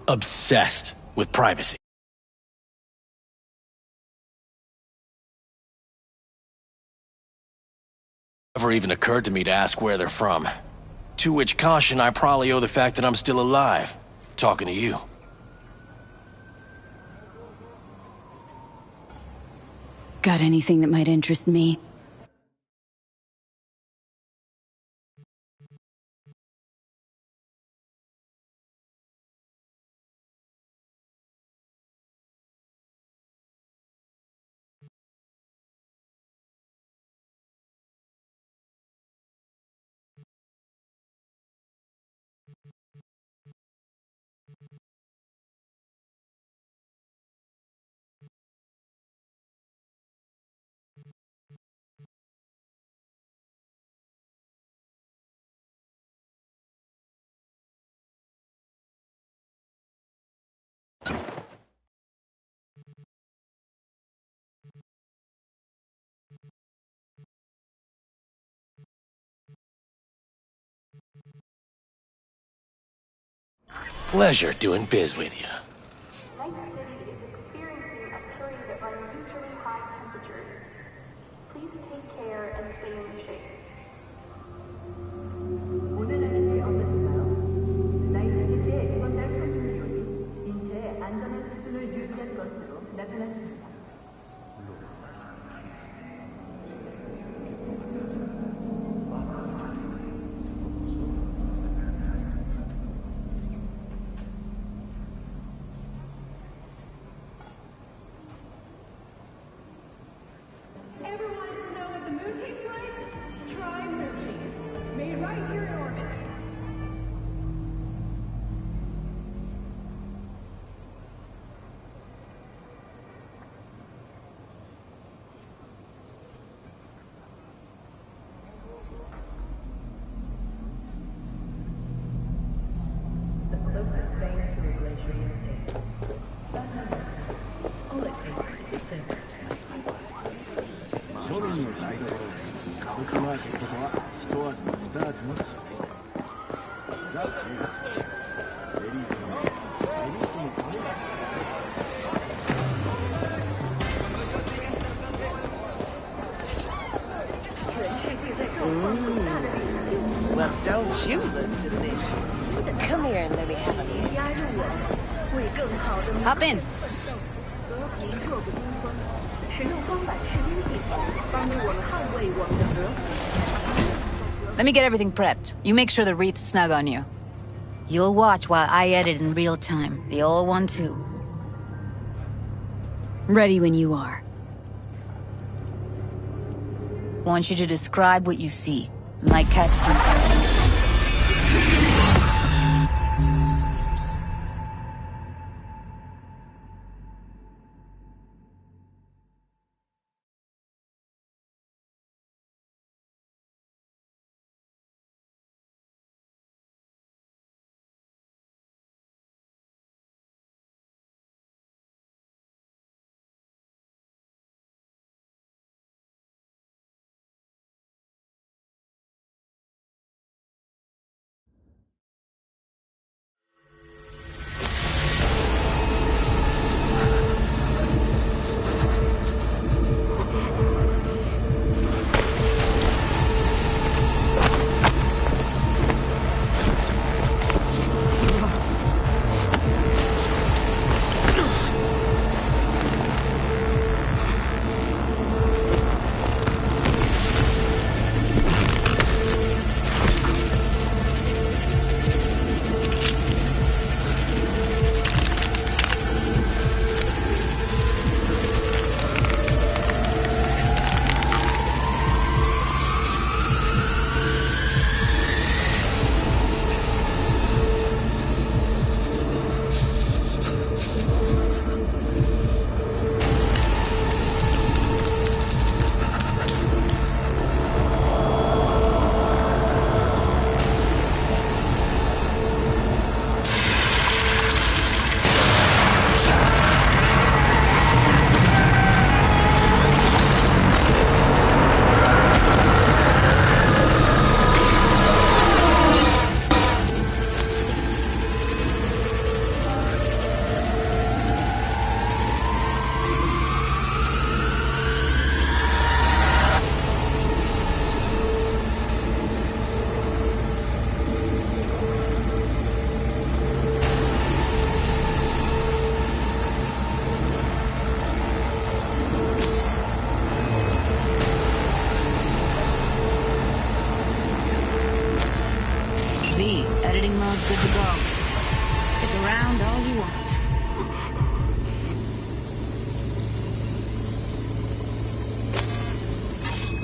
Obsessed with privacy. Never even occurred to me to ask where they're from. To which caution I probably owe the fact that I'm still alive, talking to you. Got anything that might interest me? Pleasure doing biz with you. Night City is experiencing a period of unusually high temperatures. Please take care and stay in the shade. 오늘 날씨 어떠신가요? 나이트시티의 이번 달 평균 기온이 인체의 안전한 수준을 유지한 것으로 나타났습니다. Ever wanted to know what the moon tastes like? Try searching. Made right here in orbit. The closest thing to a glacier is Cape. All it takes is a simple 庶民の台所歌舞伎マーケットとは一味二味の違いザ・テイストエリートのエリートのためだWell, don't you look delicious? Come here and let me have a look. 加入我们，为更好的 Hop in. 和平弱不禁风，使用光板士兵系统帮助我们捍卫我们的和平。 Let me get everything prepped. You make sure the wreath's snug on you. You'll watch while I edit in real time. The old one, too. Ready when you are. Want you to describe what you see. Might catch something.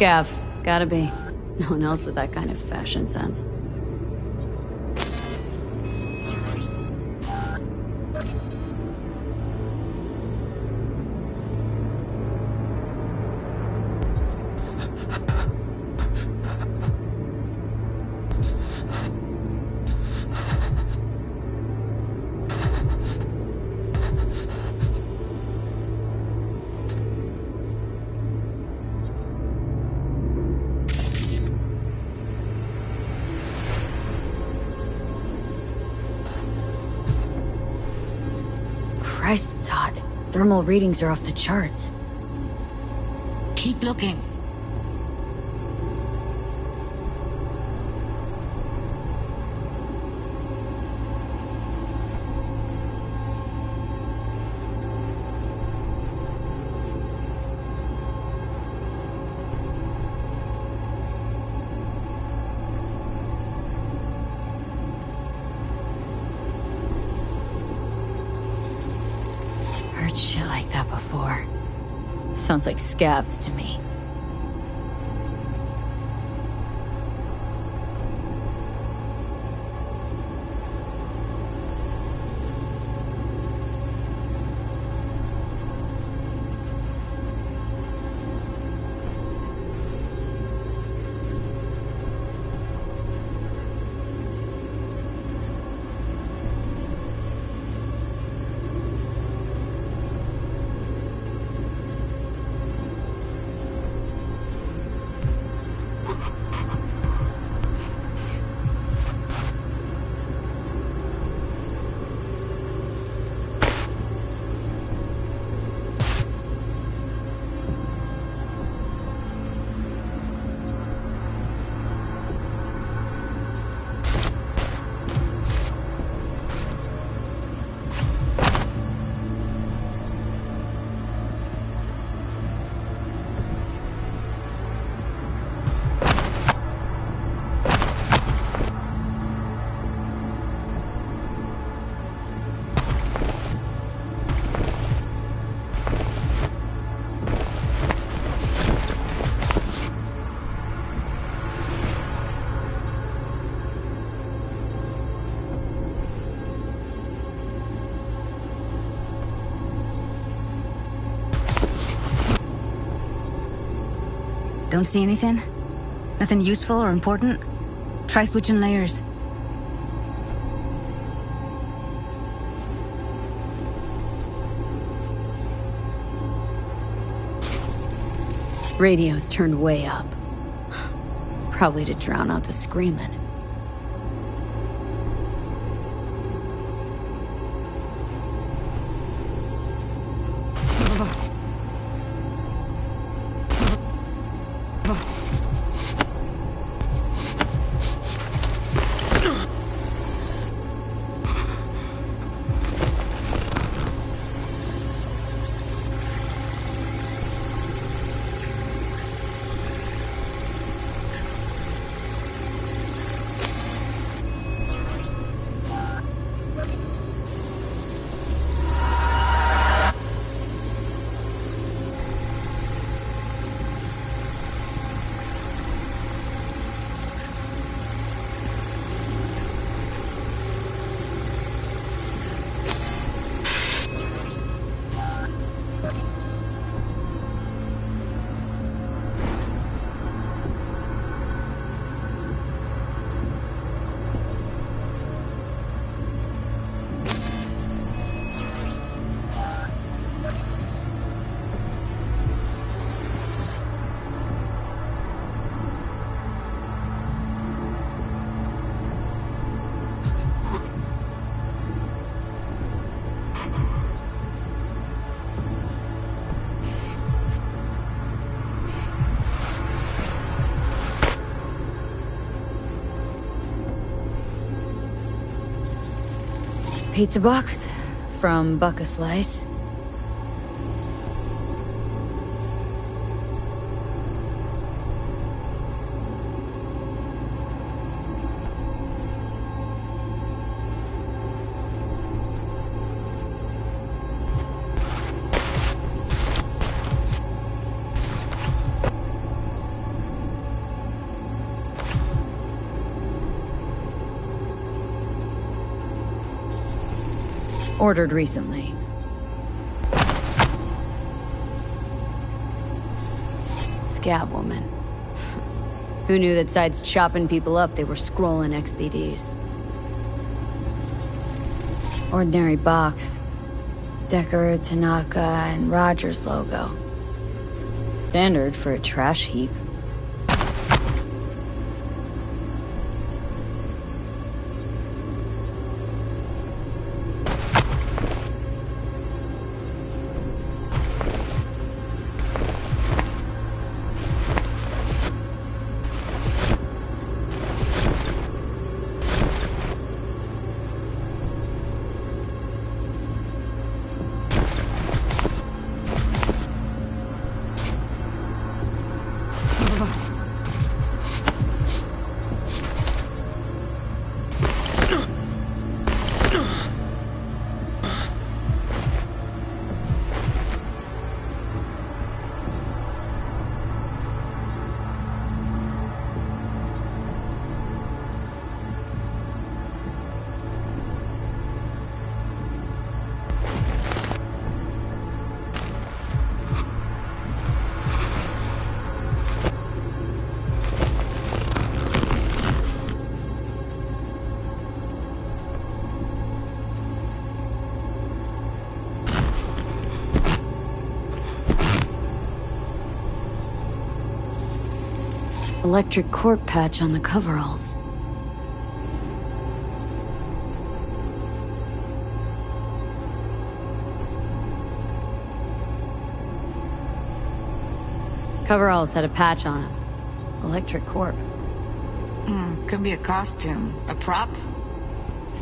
Scav. Gotta be. No one else with that kind of fashion sense. Christ, it's hot. Thermal readings are off the charts. Keep looking. Heard shit like that before. Sounds like scabs to me. Don't see anything? Nothing useful or important? Try switching layers. Radio's turned way up. Probably to drown out the screaming. Pizza box from Buck a Slice. Ordered recently. Scab woman. Who knew that besides chopping people up, they were scrolling XBDs? Ordinary box. Decker, Tanaka, and Rogers logo. Standard for a trash heap. Electric corp patch on the coveralls. Coveralls had a patch on them. Electric corp. Could be a costume. A prop?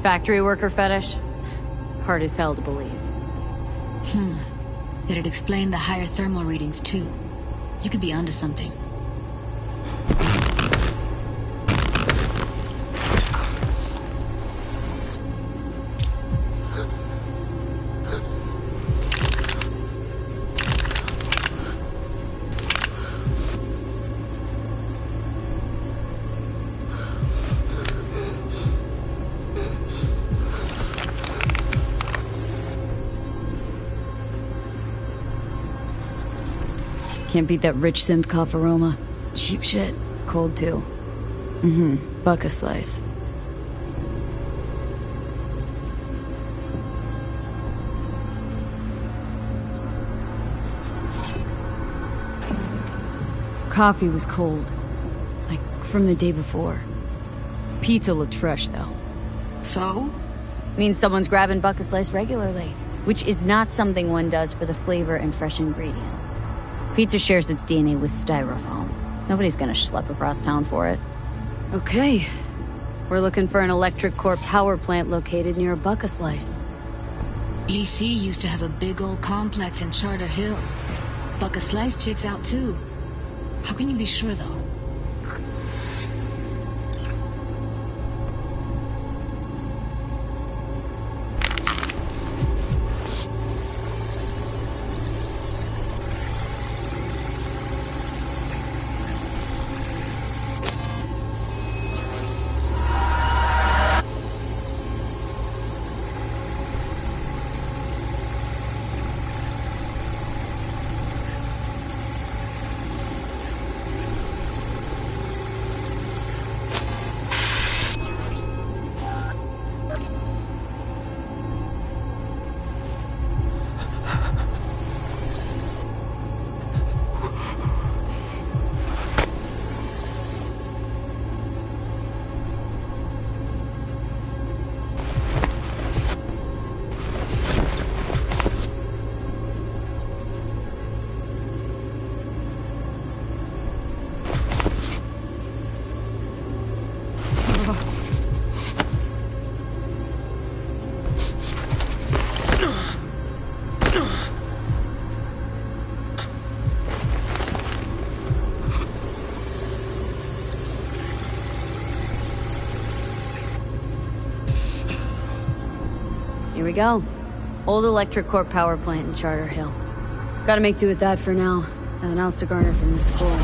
Factory worker fetish? Hard as hell to believe. It'd explain the higher thermal readings, too. You could be onto something. Can't beat that rich synth cough aroma. Cheap shit. Cold too. Buck a slice. Coffee was cold. Like from the day before. Pizza looked fresh though. So? Means someone's grabbing buck a slice regularly. Which is not something one does for the flavor and fresh ingredients. Pizza shares its DNA with styrofoam. Nobody's gonna schlep across town for it. Okay. We're looking for an electric corp power plant located near a buck a slice. EC used to have a big old complex in Charter Hill. Buck a slice checks out too. How can you be sure though? Here we go. Old electric corp power plant in Charter Hill. Gotta make do with that for now. Nothing else to garner from this school.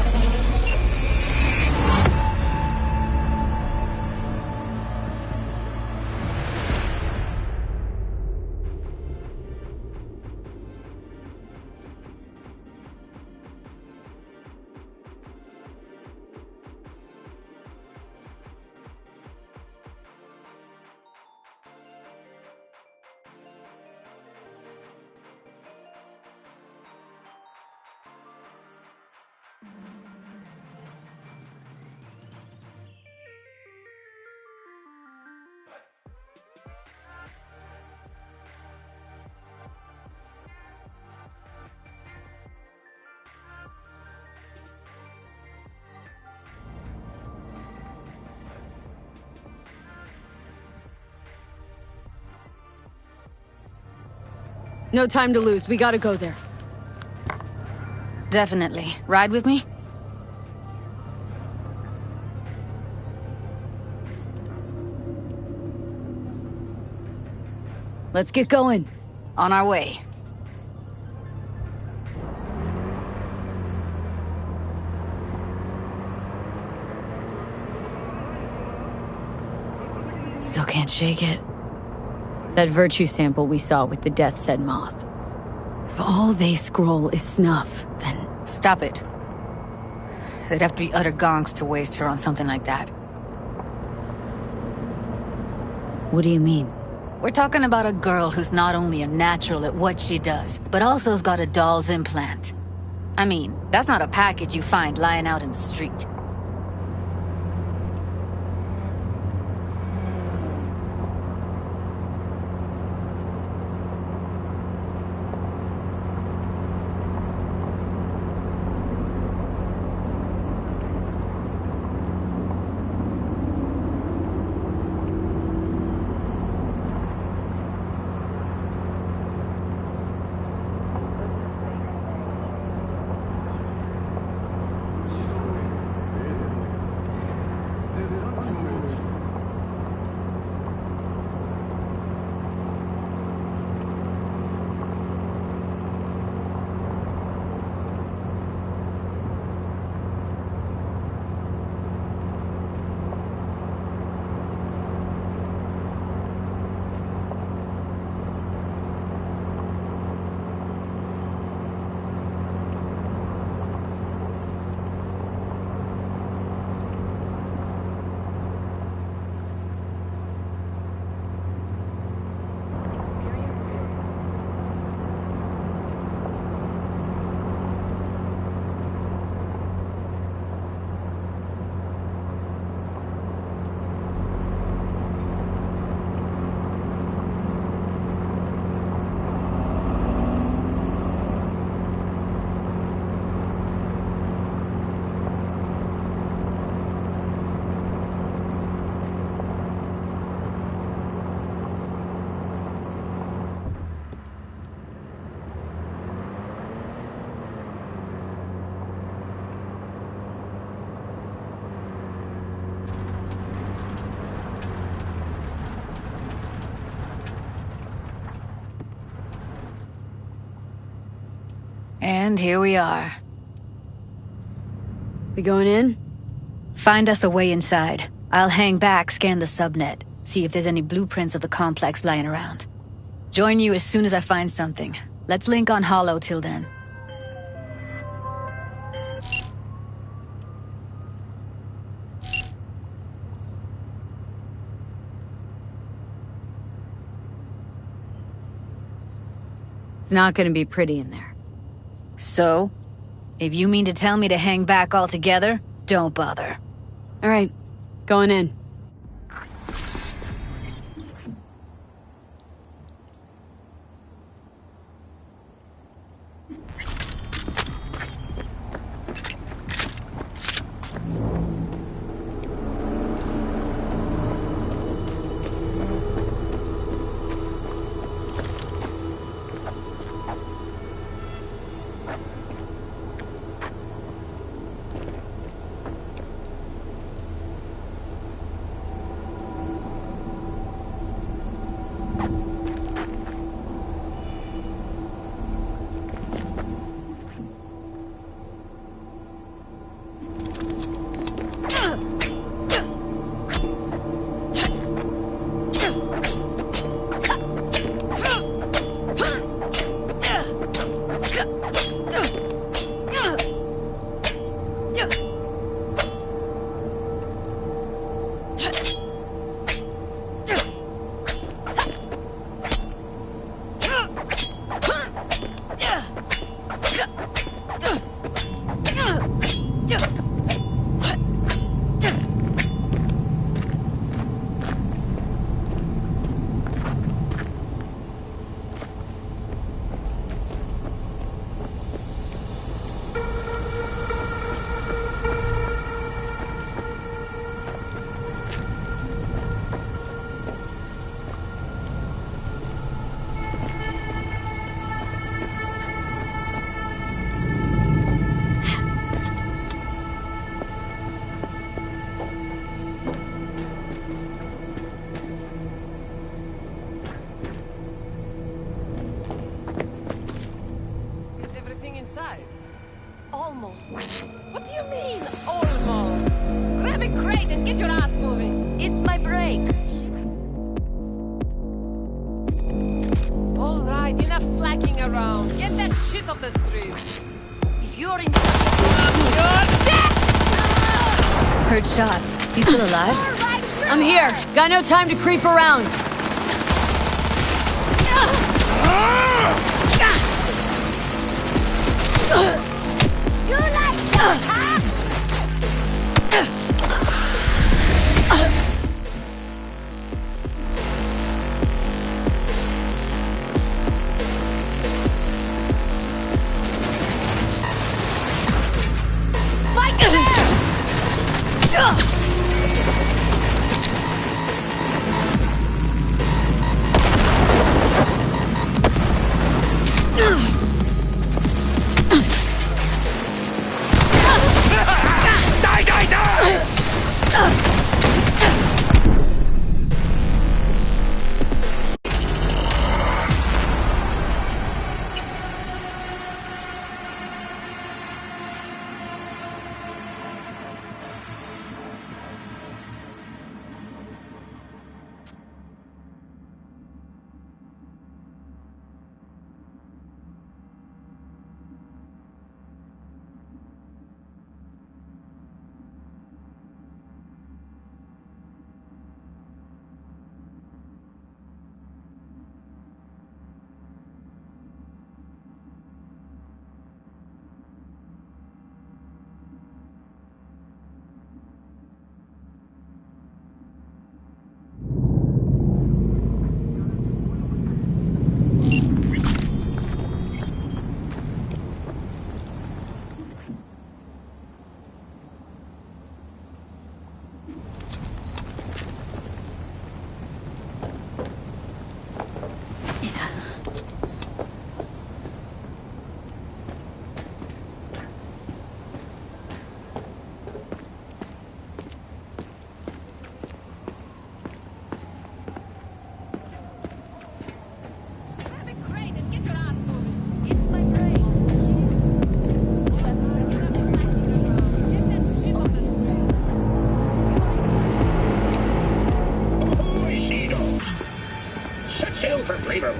No time to lose. We gotta go there. Definitely. Ride with me? Let's get going. On our way. Still can't shake it. That virtue sample we saw with the Death's Head moth. If all they scroll is snuff, then... Stop it. They'd have to be utter gonks to waste her on something like that. What do you mean? We're talking about a girl who's not only a natural at what she does, but also's got a doll's implant. I mean, that's not a package you find lying out in the street. And here we are. We going in? Find us a way inside. I'll hang back, scan the subnet, see if there's any blueprints of the complex lying around. Join you as soon as I find something. Let's link on Hollow till then. It's not gonna be pretty in there. So? If you mean to tell me to hang back altogether, don't bother. All right, going in. Almost. What do you mean, almost? Grab a crate and get your ass moving. It's my break. All right, enough slacking around. Get that shit off the street. If you're in... You're dead! Heard shots. You still alive? I'm here. Got no time to creep around. You like that, huh?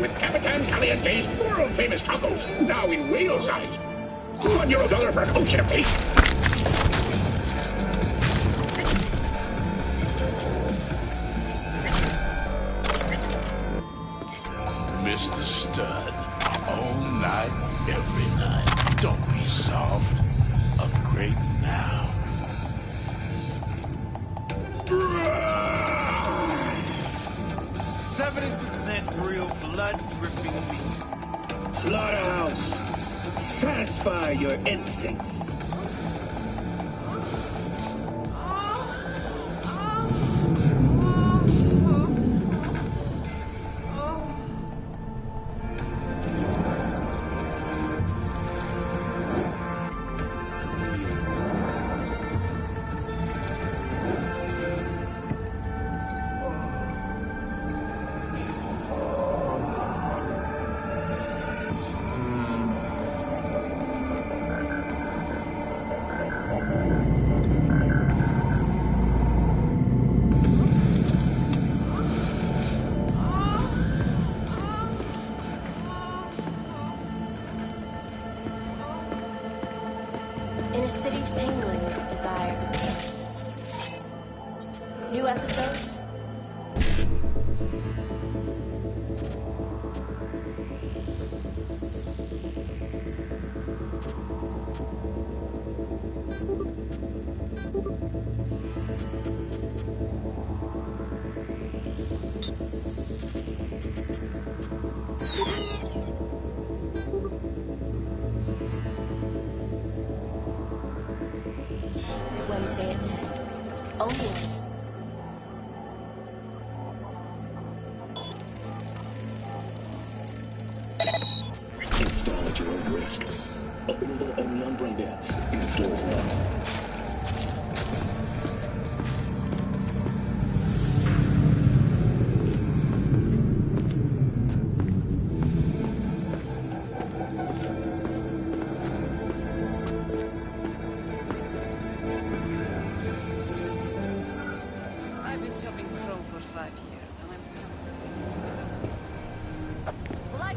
With Capitan Caliente's world-famous tacos, now in whale size. €1 for a Coke and a plate. Mr. Stud, all night, every night. Don't be soft. Upgrade now. 70% real blood-dripping meat. Slaughterhouse, satisfy your instincts. In a city tingling with desire. New episode? Wednesday at 10. Only. Install at your own risk. Openable only on Braindance. In stores now.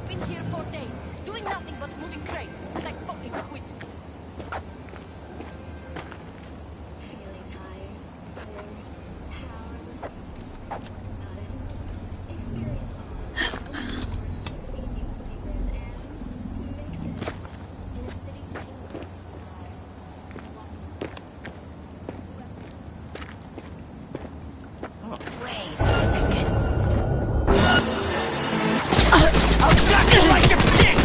I've been here for days, doing nothing but moving crates, and I fucking quit. Feeling tired, powerless, not anymore. Experience in a city tingling. Wait a second. I've got you like a pig!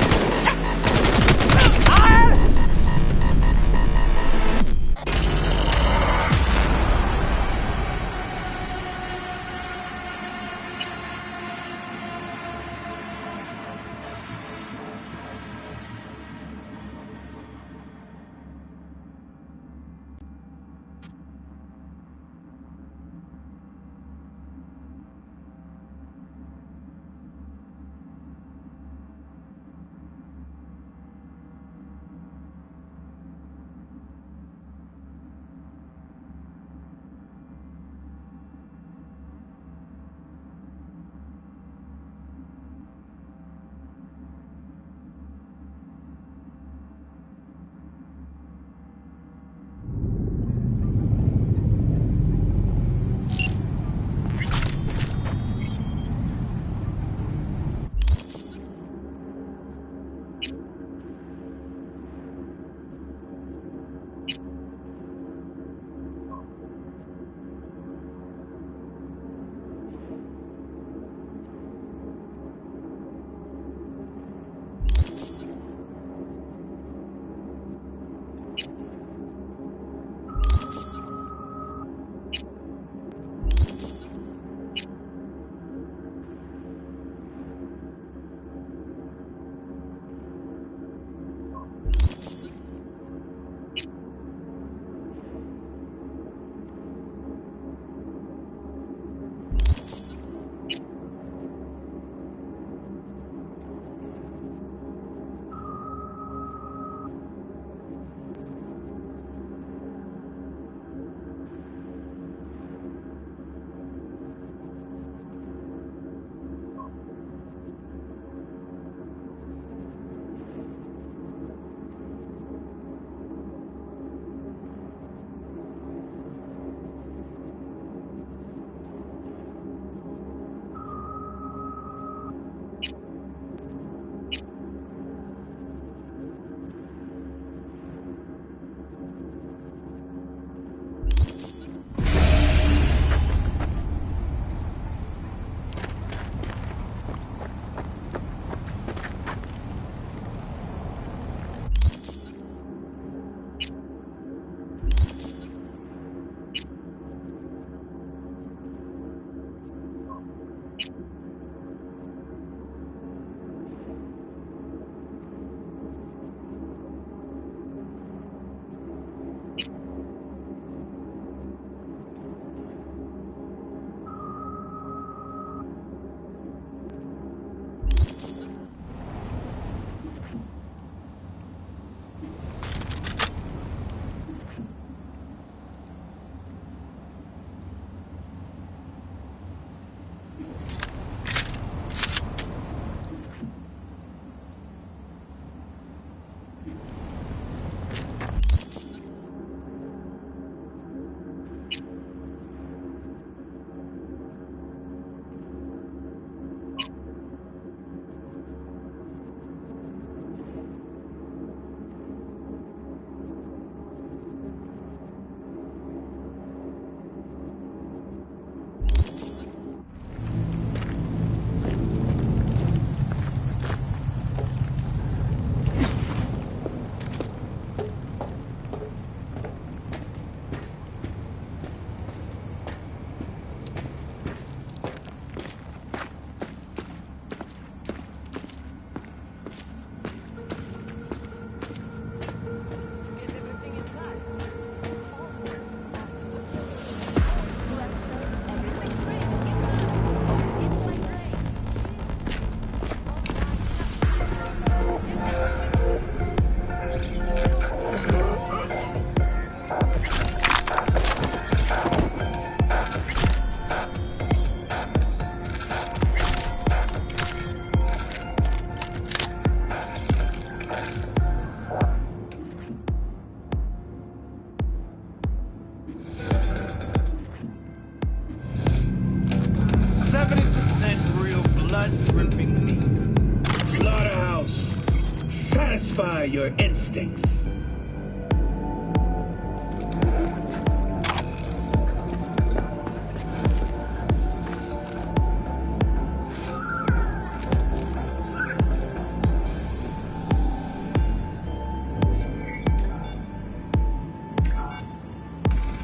satisfy your instincts.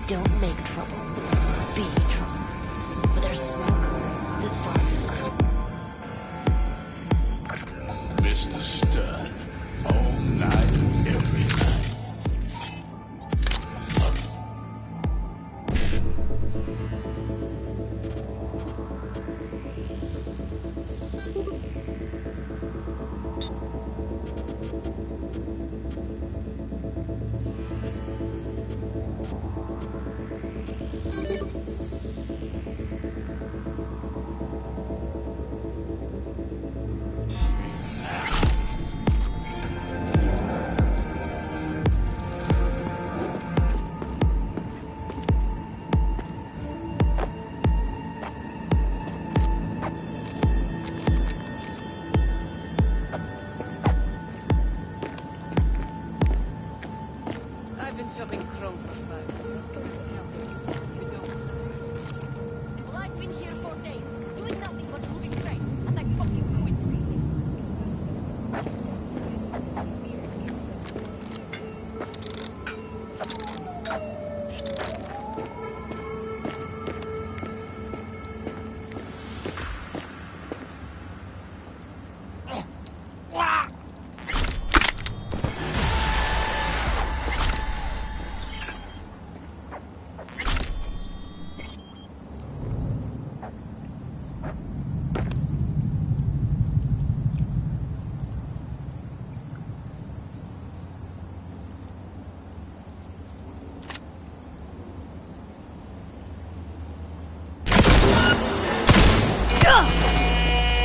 Don't make trouble. Be trouble. But there's smoke. This fires. Mr. Stud, all night, every night. I've been shopping Chrome for 5 years. Tell me, you don't. Well, I've been here for days, doing nothing but moving crates, and I fucking quit.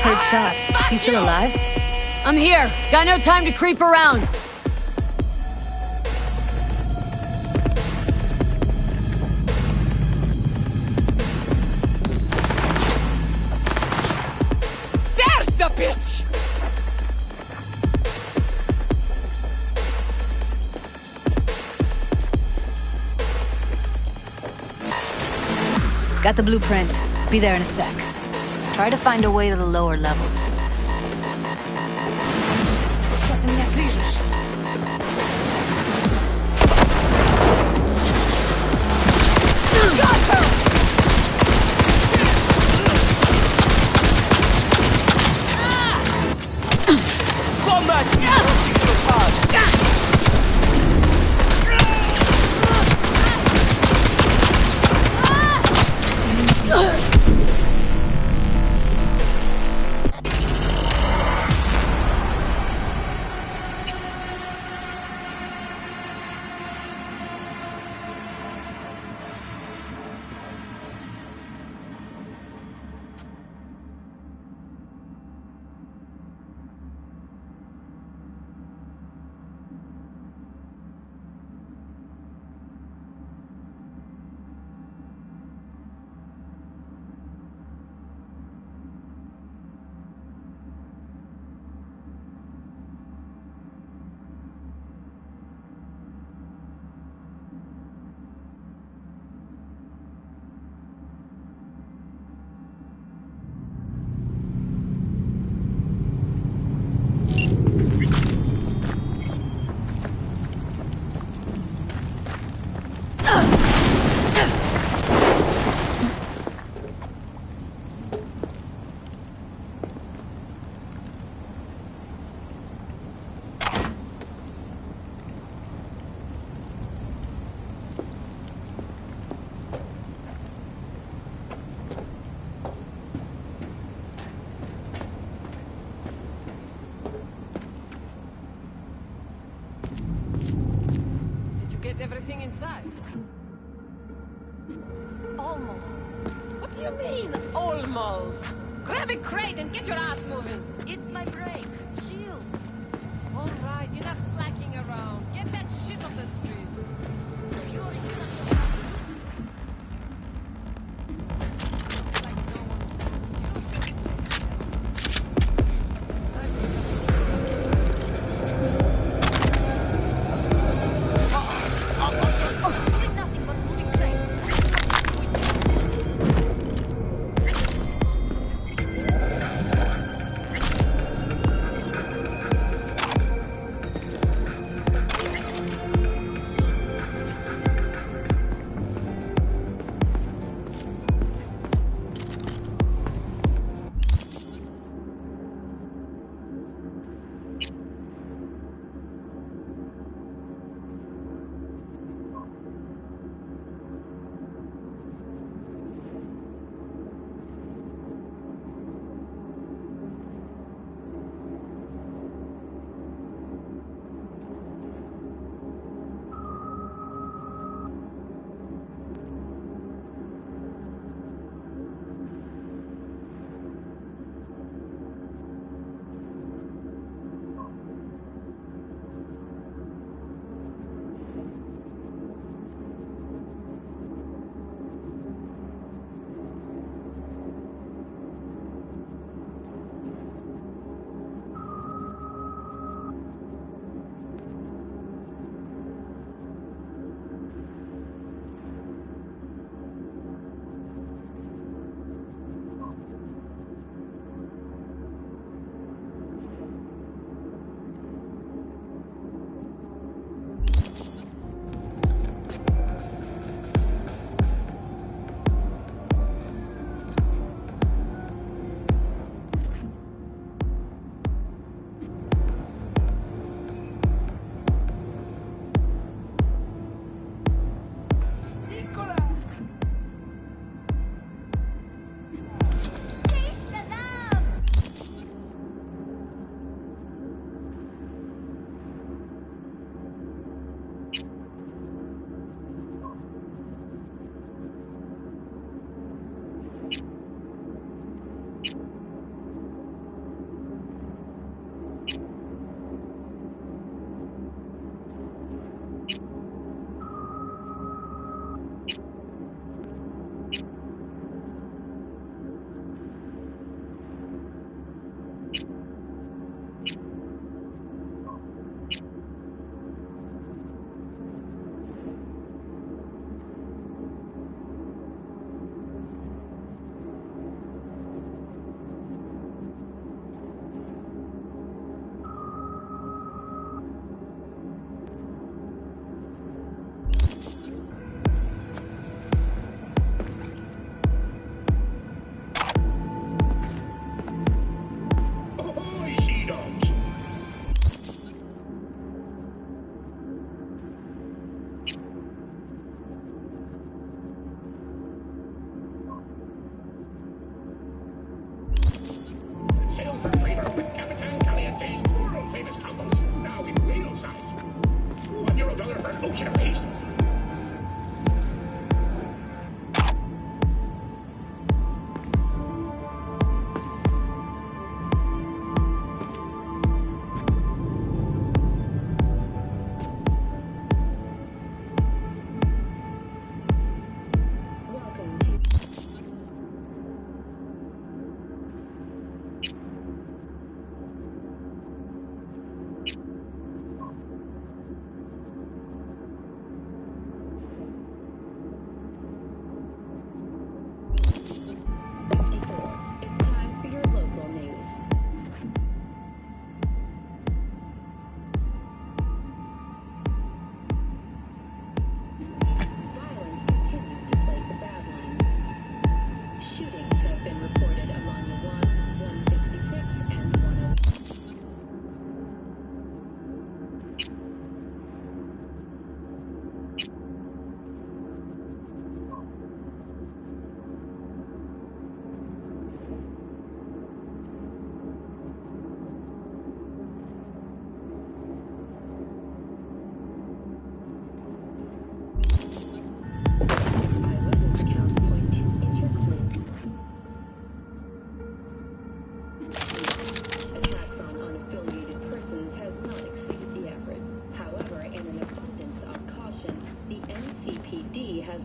Heard shots. You still alive? I'm here. Got no time to creep around. There's the bitch! Got the blueprint. Be there in a sec. Try to find a way to the lower levels. Get everything inside? Almost. What do you mean, almost? Grab a crate and get your ass moving. It's my break. Chill. All right, enough slacking around. Get that shit off the street.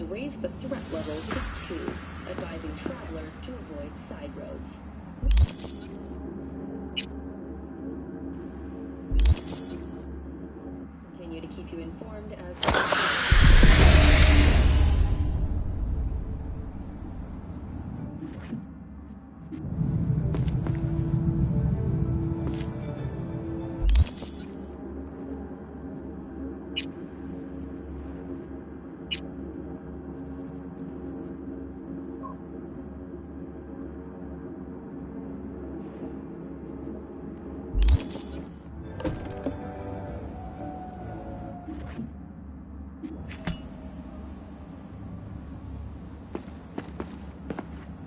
raised the threat level to 2, advising travelers to avoid side roads. Continue to keep you informed as...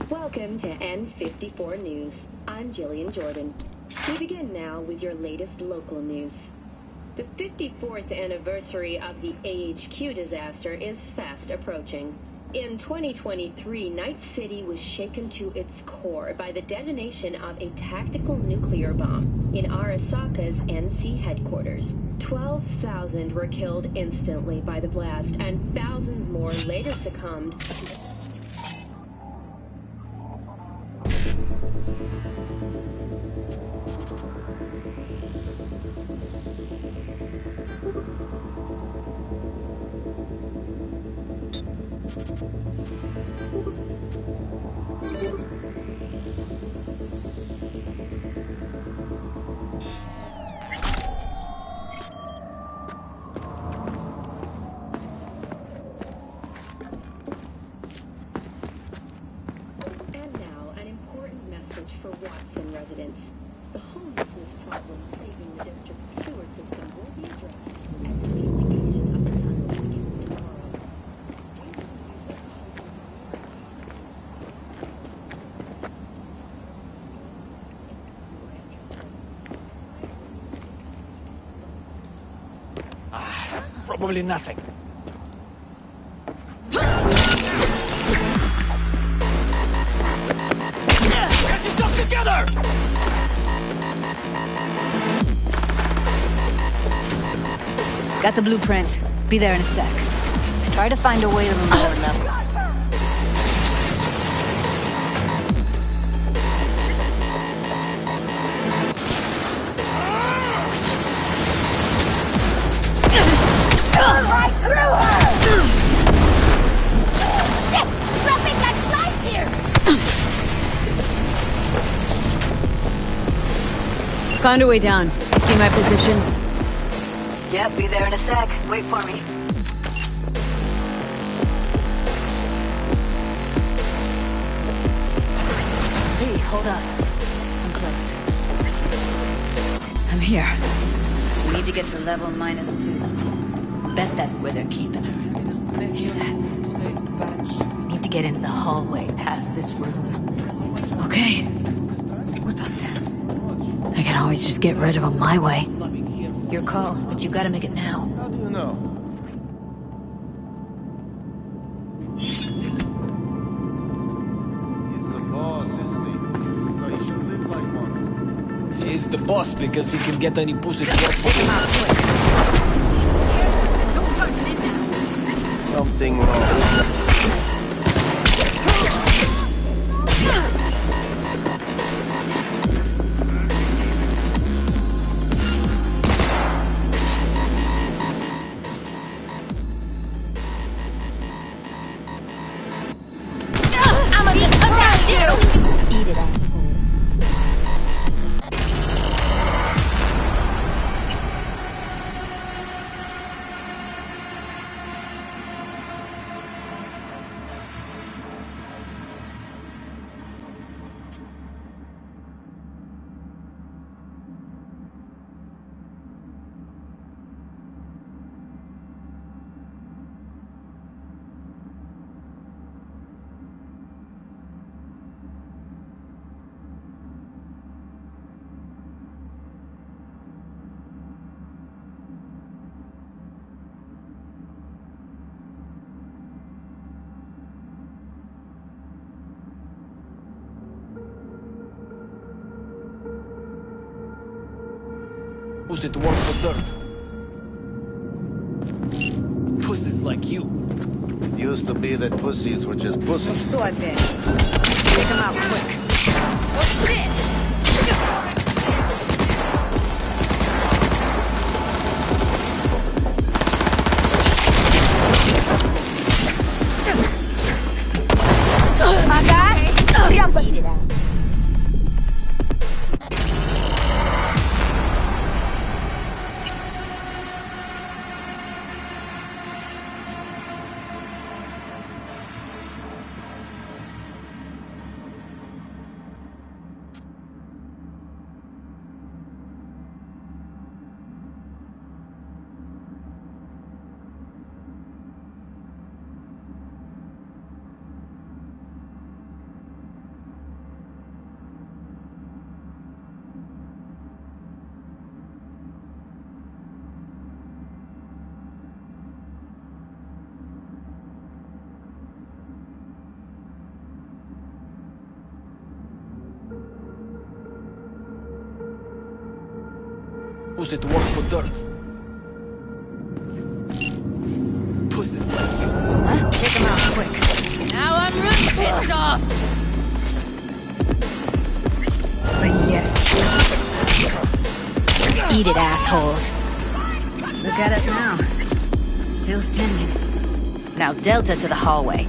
Welcome to N54 News. I'm Jillian Jordan. We begin now with your latest local news. The 54th anniversary of the AHQ disaster is fast approaching. In 2023, Night City was shaken to its core by the detonation of a tactical nuclear bomb in Arasaka's NC headquarters. 12,000 were killed instantly by the blast, and thousands more later succumbed. And now, an important message for Watson residents. The homelessness problem plaguing the district's sewer system will be addressed as the application of the tunnel begins tomorrow. Probably nothing. Get yourself together! Got the blueprint. Be there in a sec. Try to find a way to the lower levels. Right through her! Shit! Dropping like flies here! Found a way down. See my position? Yep, be there in a sec. Wait for me. Hey, hold up. I'm close. I'm here. We need to get to level -2. Bet that's where they're keeping her. Hear that? Need to get into the hallway past this room. Okay. What about them? I can always just get rid of them my way. Your call, but you gotta make it now. How do you know? He's the boss, isn't he? So he should live like one. He's the boss because he can get any pussy to Take him out quick. Don't charge it in now. Something wrong. I'ma just attack you! Eat it, asshole. pussy to work for dirt. Pussies like you It used to be that pussies were just pussies. Что опять? Take him out quick. Oh shit! Eat it out. Use it to work for dirt. Pussy's like you. Huh? Take him out quick. Now I'm really pissed off! But yet. Eat it, assholes. Look at us now. Still standing. Now Delta to the hallway.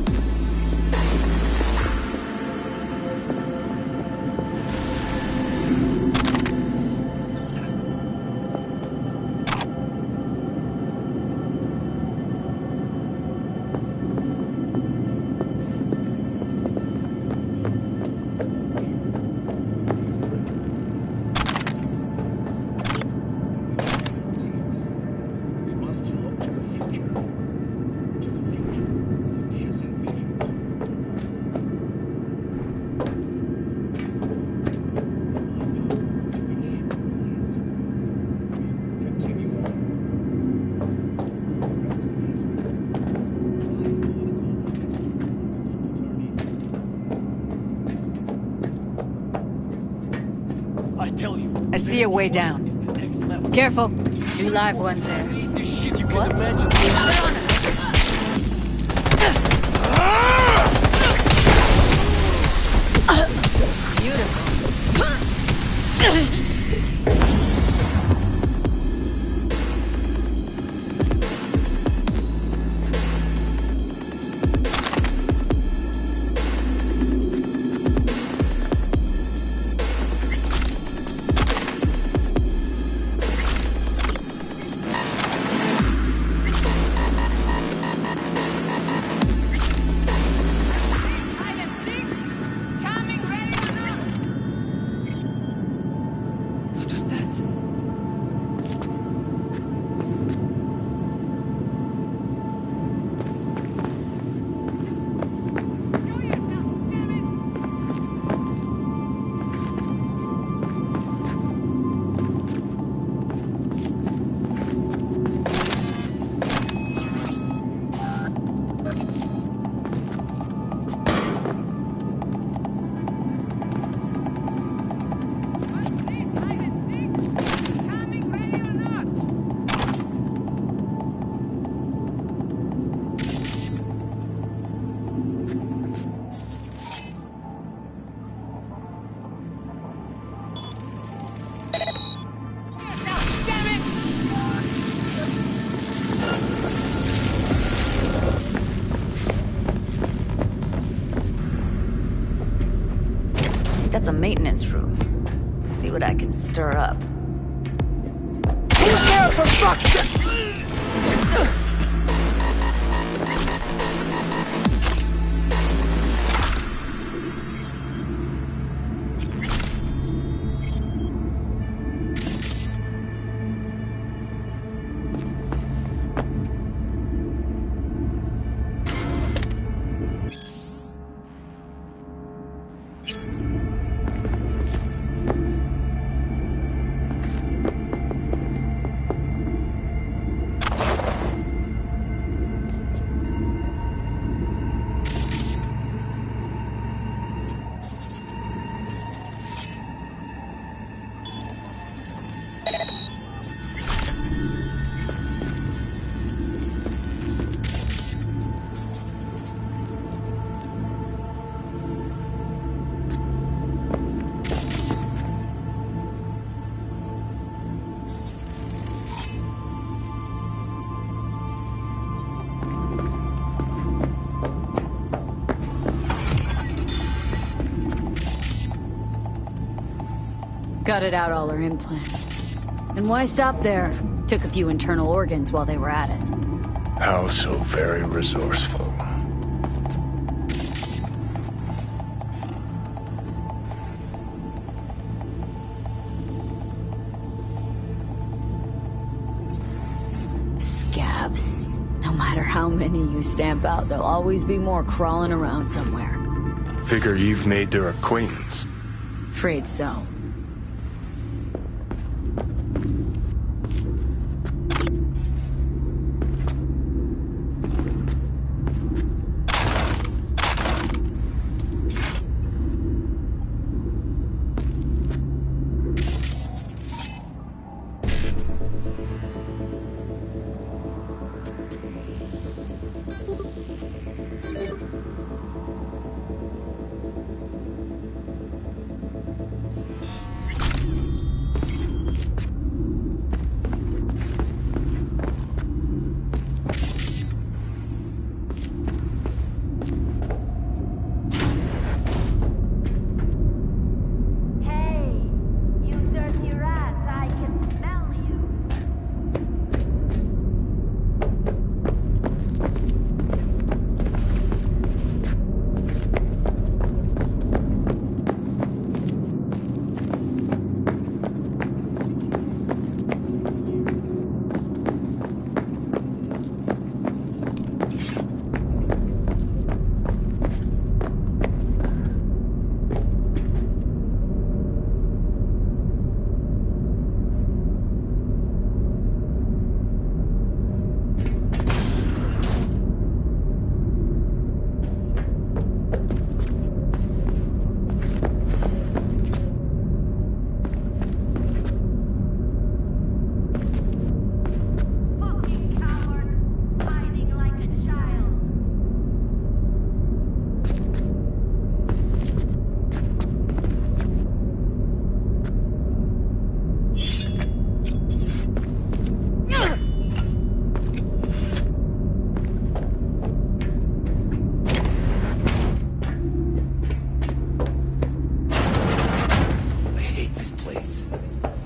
I tell you. I see a way down. It's the next level. Careful. Two live ones there. Craziest shit you can imagine. Beautiful. What was that? That's a maintenance room. See what I can stir up. Who's there for fuck's sake? Gutted out all her implants. And why stop there? Took a few internal organs while they were at it. How so very resourceful. Scavs. No matter how many you stamp out, there'll always be more crawling around somewhere. Figure you've made their acquaintance. Afraid so.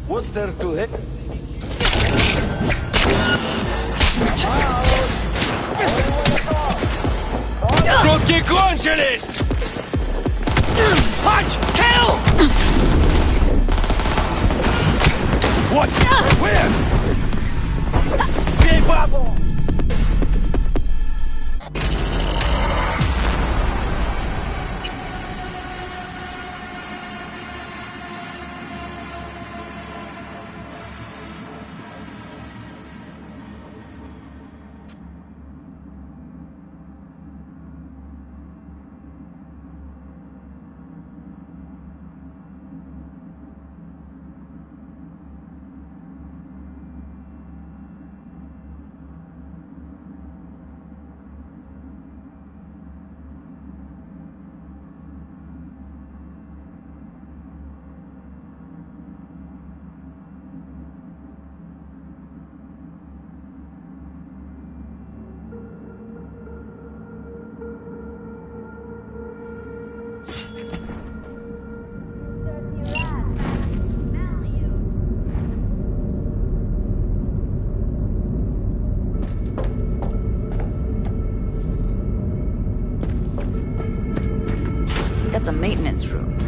What's there to it? Руки кончились! Punch! Kill! What? Where? Бей бабу! That's a maintenance room.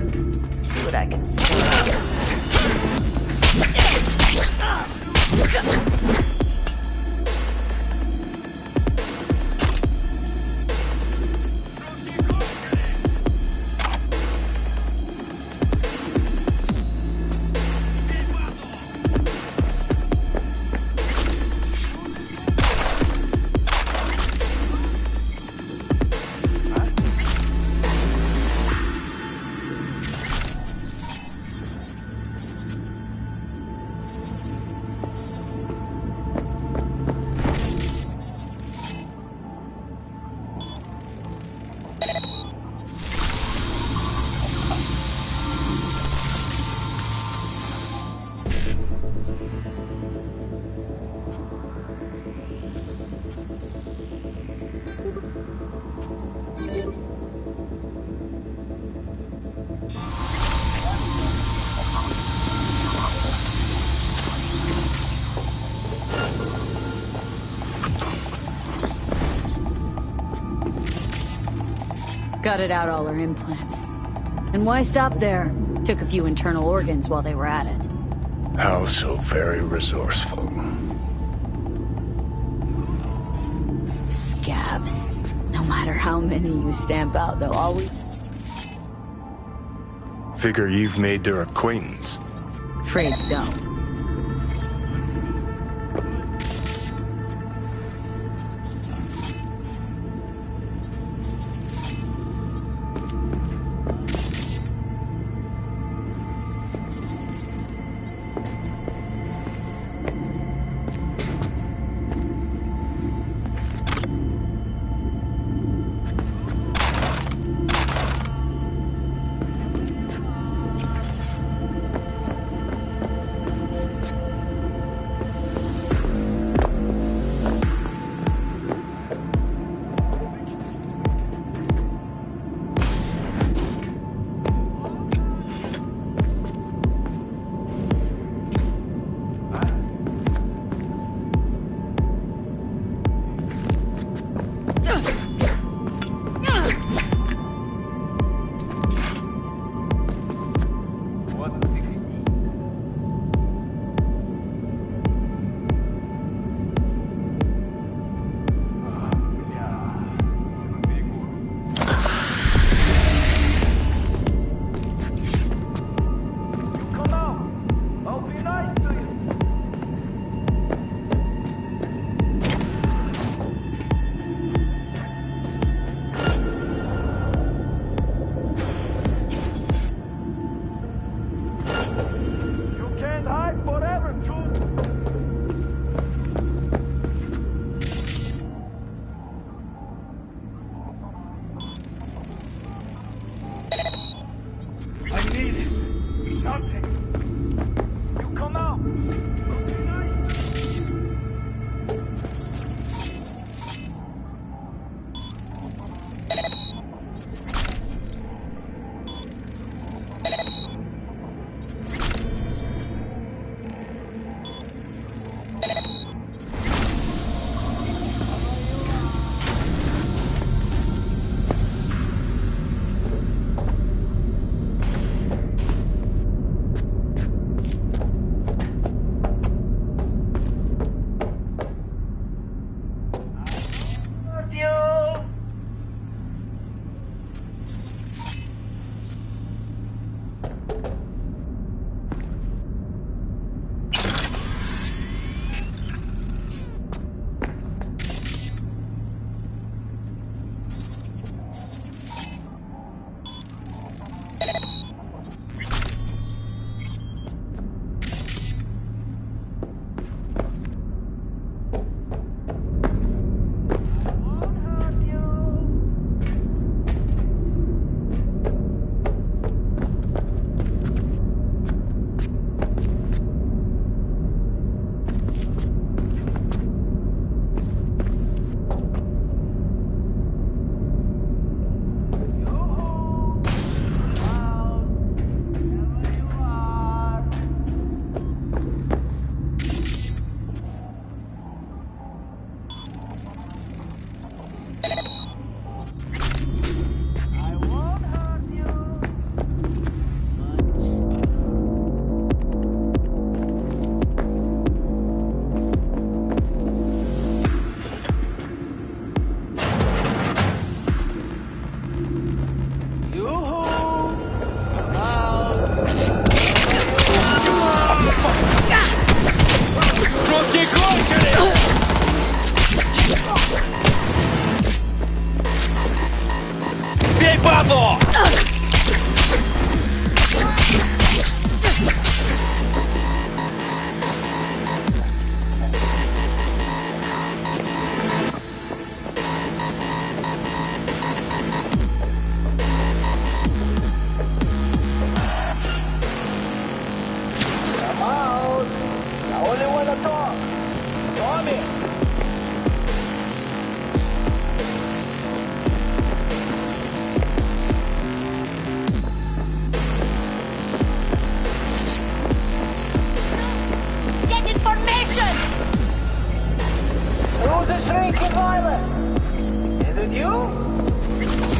See what I can see. Gutted out all her implants. And why stop there? Took a few internal organs while they were at it. How so very resourceful. Scabs. No matter how many you stamp out, they'll always... Figure you've made their acquaintance. Afraid so.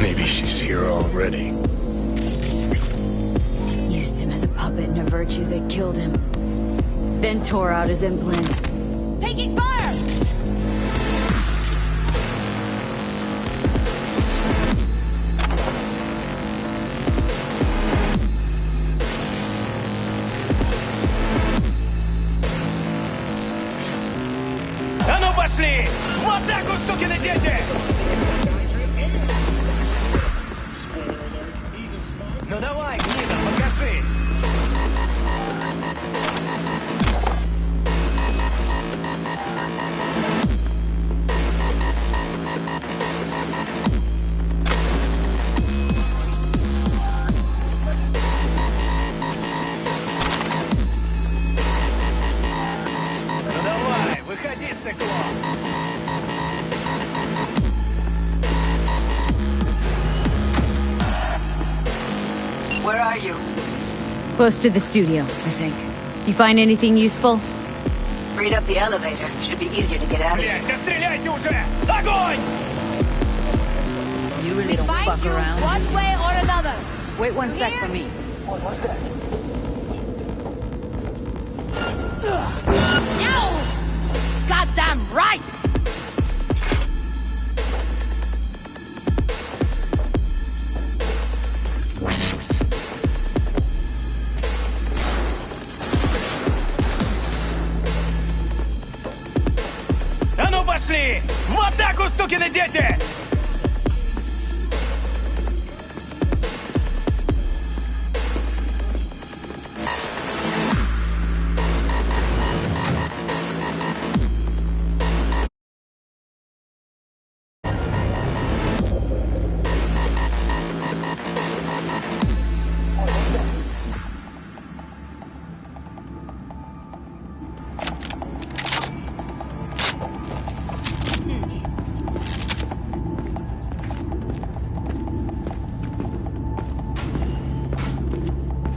Maybe she's here already. Used him as a puppet in a virtue that killed him. Then tore out his implants. Taking fire! А ну пошли! В атаку, сукины дети! Ну давай, гнида, покажись! Ну давай, выходи с циклом! Where are you? Close to the studio, I think. You find anything useful? Freed up the elevator. Should be easier to get out of here. Блядь, да стреляйте уже! Огонь! You really don't fuck around. One way or another. Wait one sec for me. No! Goddamn right! А ну пошли! В атаку, сукины дети!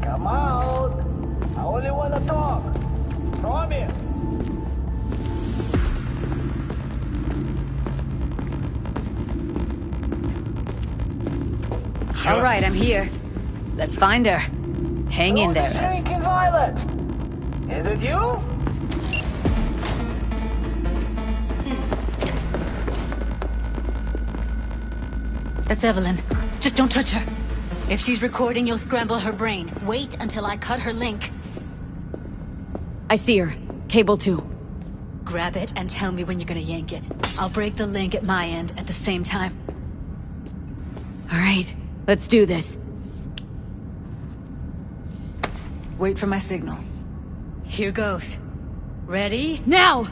Come out! I only wanna talk. Promise. All right, I'm here. Let's find her. Hang in there. Drinking Violet. Is it you? That's Evelyn. Just don't touch her. If she's recording, you'll scramble her brain. Wait until I cut her link. I see her. Cable 2. Grab it and tell me when you're gonna yank it. I'll break the link at my end at the same time. All right, let's do this. Wait for my signal. Here goes. Ready? Now!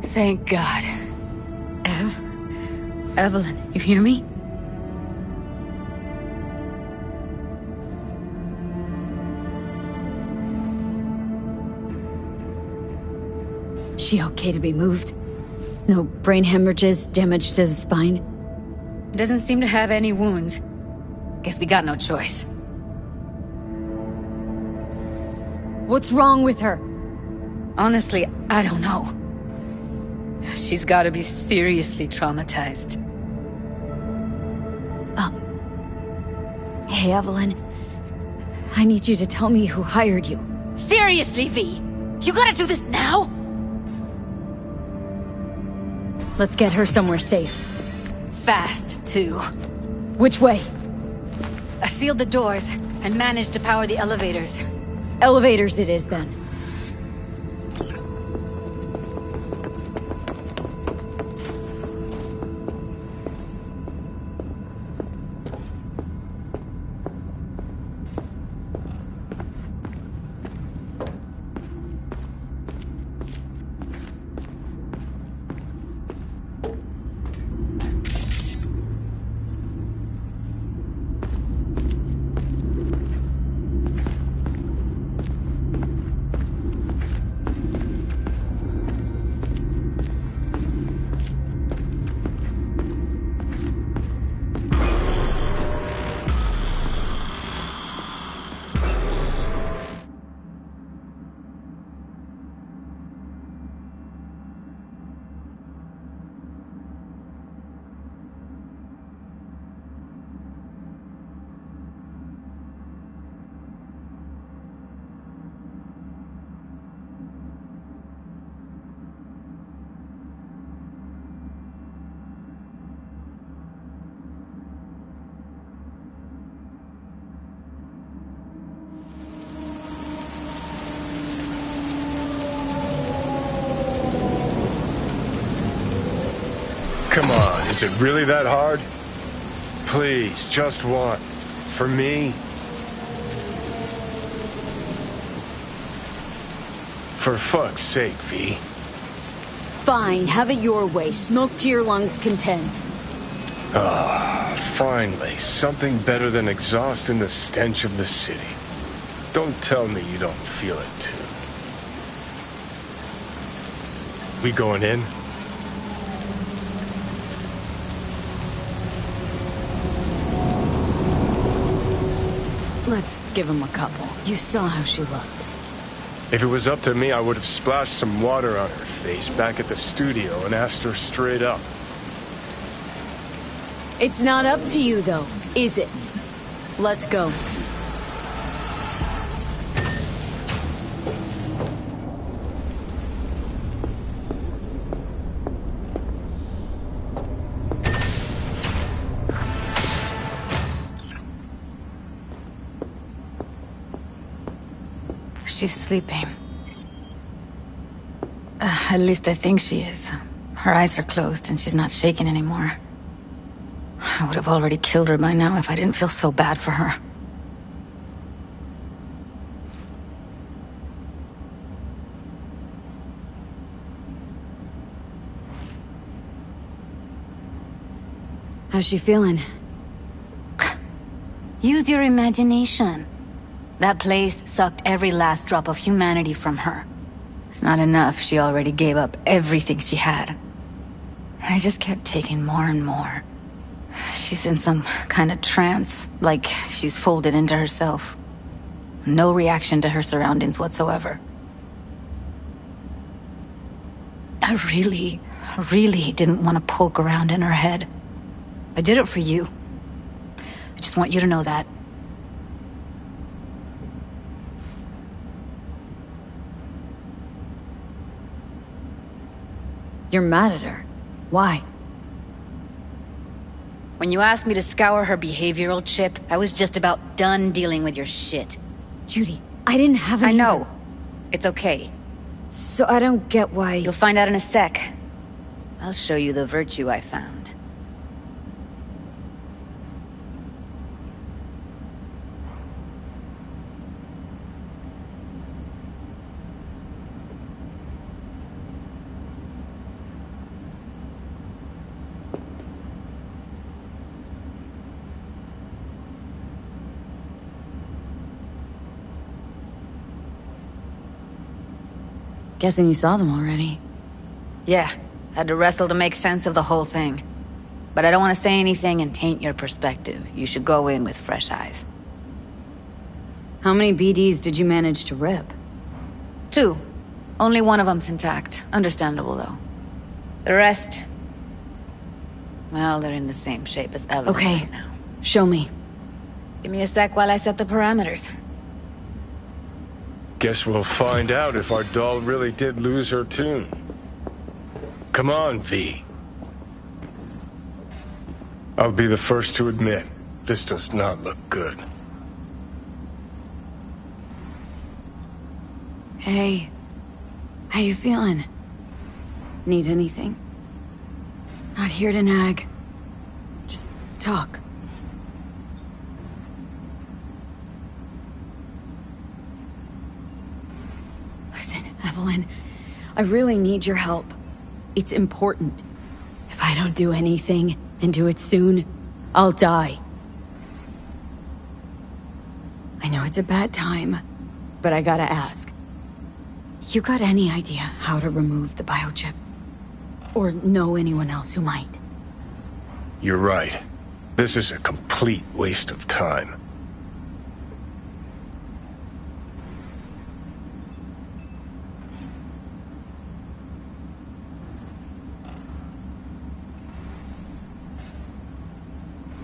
Thank God. Evelyn, you hear me? She okay to be moved? No brain hemorrhages, damage to the spine? Doesn't seem to have any wounds. Guess we got no choice. What's wrong with her? Honestly, I don't know. She's gotta be seriously traumatized. Hey, Evelyn. I need you to tell me who hired you. Seriously, V? You gotta do this now? Let's get her somewhere safe. Fast, too. Which way? I sealed the doors and managed to power the elevators. Elevators it is, then. Is it really that hard? Please, just one. For me. For fuck's sake, V. Fine, have it your way. Smoke to your lungs' content. Finally, something better than exhaust and the stench of the city. Don't tell me you don't feel it, too. We going in? Let's give him a couple. You saw how she looked. If it was up to me, I would have splashed some water on her face back at the studio and asked her straight up. It's not up to you, though, is it? Let's go. She's sleeping. At least I think she is. Her eyes are closed and she's not shaking anymore. I would have already killed her by now if I didn't feel so bad for her. How's she feeling? Use your imagination. That place sucked every last drop of humanity from her. It's not enough, she already gave up everything she had. I just kept taking more and more. She's in some kind of trance, like she's folded into herself. No reaction to her surroundings whatsoever. I really didn't want to poke around in her head. I did it for you. I just want you to know that. You're mad at her. Why? When you asked me to scour her behavioral chip, I was just about done dealing with your shit. Judy, I didn't have any... I know. It's okay. So I don't get why... You'll find out in a sec. I'll show you the virtue I found. Guessing you saw them already. Yeah, had to wrestle to make sense of the whole thing. But I don't want to say anything and taint your perspective. You should go in with fresh eyes. How many BDs did you manage to rip? 2. Only one of them's intact. Understandable, though. The rest... well, they're in the same shape as Evelyn Okay, right now. Show me. Give me a sec while I set the parameters. Guess we'll find out if our doll really did lose her tune. Come on, V. I'll be the first to admit, this does not look good. Hey, how you feeling? Need anything? Not here to nag. Just talk. Listen, Evelyn, I really need your help. It's important. If I don't do anything, and do it soon, I'll die. I know it's a bad time, but I gotta ask. You got any idea how to remove the biochip? Or know anyone else who might? You're right. This is a complete waste of time.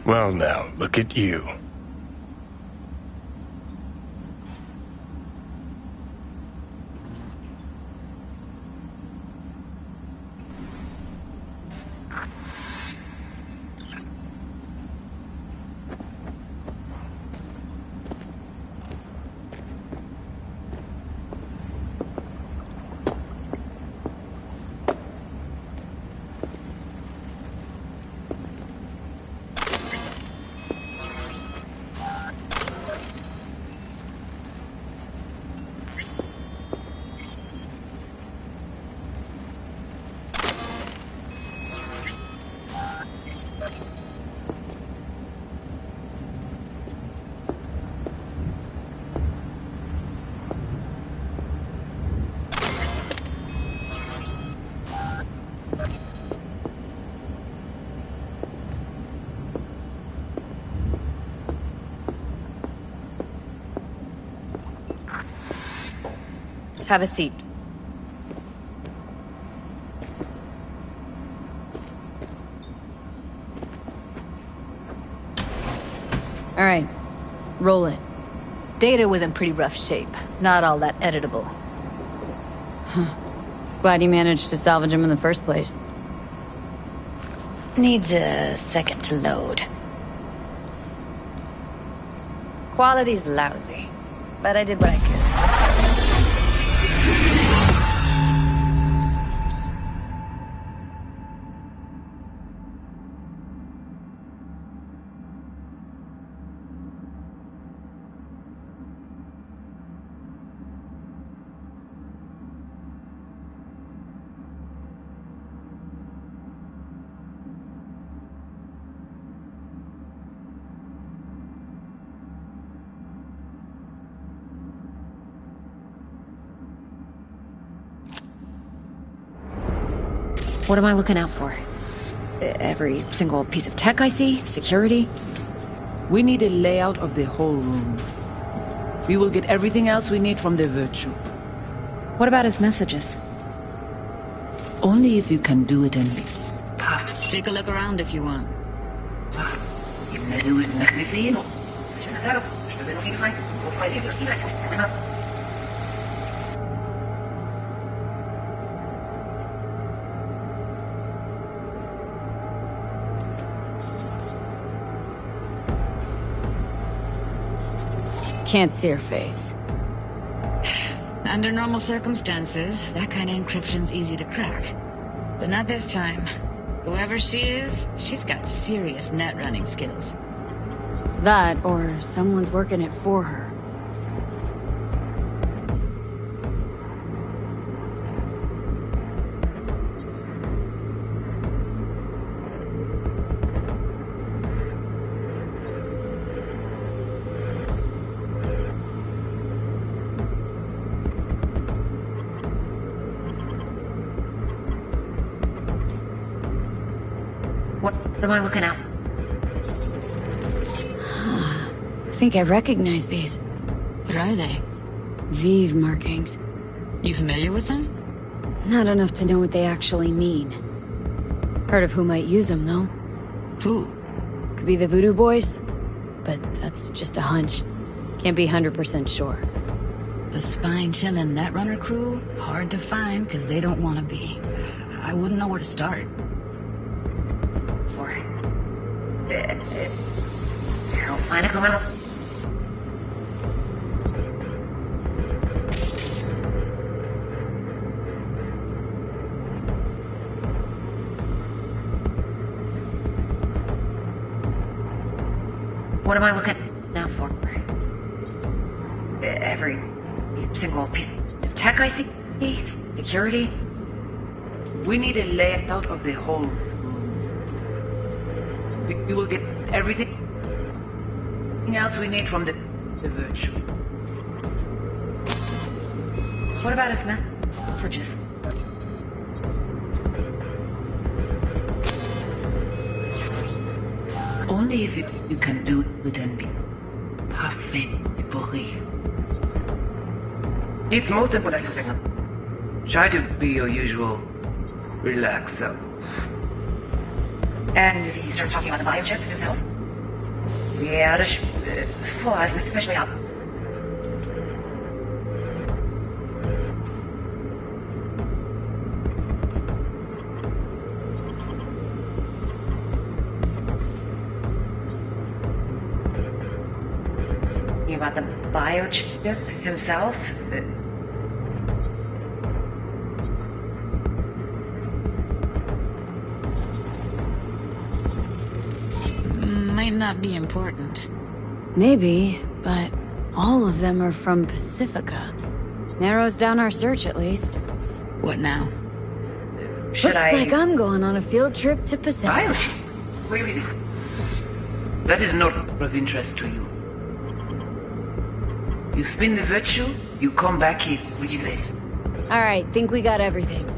Well now, look at you. Have a seat. All right, roll it. Data was in pretty rough shape. Not all that editable. Huh. Glad you managed to salvage him in the first place. Needs a second to load. Quality's lousy, but I did what I could. What am I looking out for? Every single piece of tech I see? Security? We need a layout of the whole room. We will get everything else we need from the virtue. What about his messages? Only if you can do it in... Take a look around if you want. Can't see her face. Under normal circumstances, that kind of encryption's easy to crack. But not this time. Whoever she is, she's got serious net running skills. That, or someone's working it for her. What am I looking at? I think I recognize these. What are they? Vive markings. You familiar with them? Not enough to know what they actually mean. Heard of who might use them, though. Who? Could be the Voodoo Boys, but that's just a hunch. Can't be 100% sure. The spine-chilling Netrunner crew? Hard to find, because they don't want to be. I wouldn't know where to start. I'll find a criminal. What am I looking now for? Every single piece of tech I see? Security? We need a layout of the whole room. We will get everything else we need from the virtue. What about his messages? Only if you can do it and be parfait. It's most important thing. Try to be your usual relaxed self. And he started talking about the biochip himself? Yeah, das ist mich ab. About the biochip himself? Might not be important. Maybe, but all of them are from Pacifica. Narrows down our search, at least. What now? Looks like I'm going on a field trip to Pacifica. Biochip? Wait. That is not of interest to you. You spin the virtue, you come back here with this. Alright, think we got everything.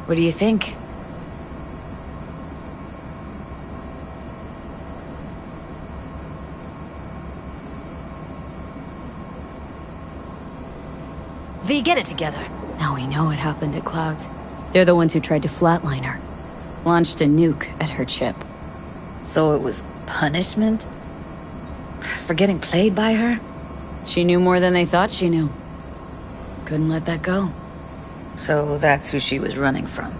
What do you think? V, get it together. Now we know what happened at Clouds. They're the ones who tried to flatline her. Launched a nuke at her chip. So it was punishment? For getting played by her? She knew more than they thought she knew. Couldn't let that go. So that's who she was running from.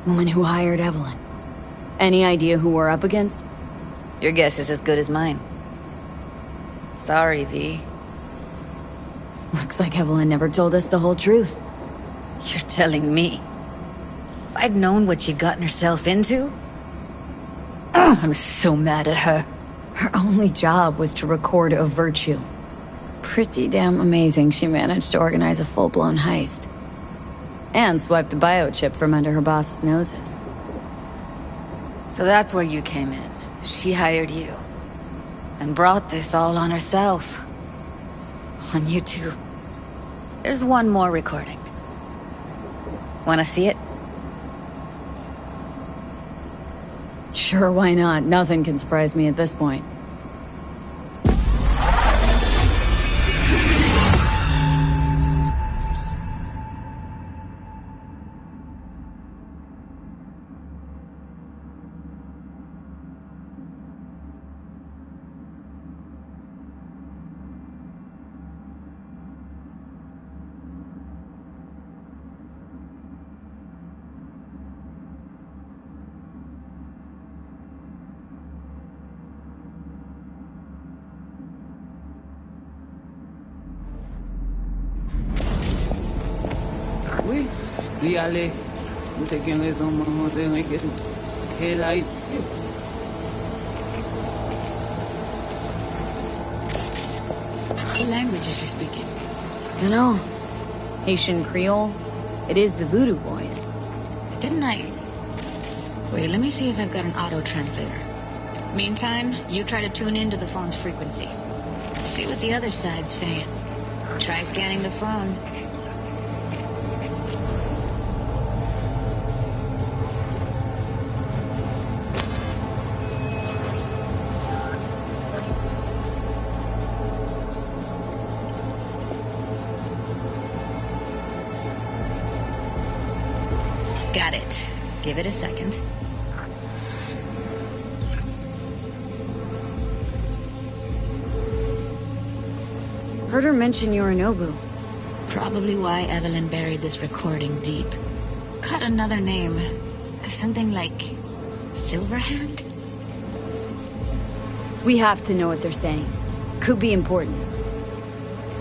Woman who hired Evelyn. Any idea who we're up against? Your guess is as good as mine. Sorry, V. Looks like Evelyn never told us the whole truth. You're telling me? If I'd known what she'd gotten herself into? I'm so mad at her. Her only job was to record a virtue. Pretty damn amazing she managed to organize a full-blown heist. And swipe the biochip from under her boss's noses. So that's where you came in. She hired you. And brought this all on herself. On YouTube. There's one more recording. Wanna see it? Sure, why not? Nothing can surprise me at this point. Oui, oui, allez. Vous avez raison, maman, c'est rien que tout. Et là, What language is she speaking? Dunno. Haitian Creole? It is the Voodoo Boys. Didn't I? Wait, let me see if I've got an auto-translator. Meantime, you try to tune into the phone's frequency. See what the other side's saying. Try scanning the phone. Got it. Give it a second. Heard her mention Yorinobu. Probably why Evelyn buried this recording deep. Caught another name. Something like... Silverhand? We have to know what they're saying. Could be important.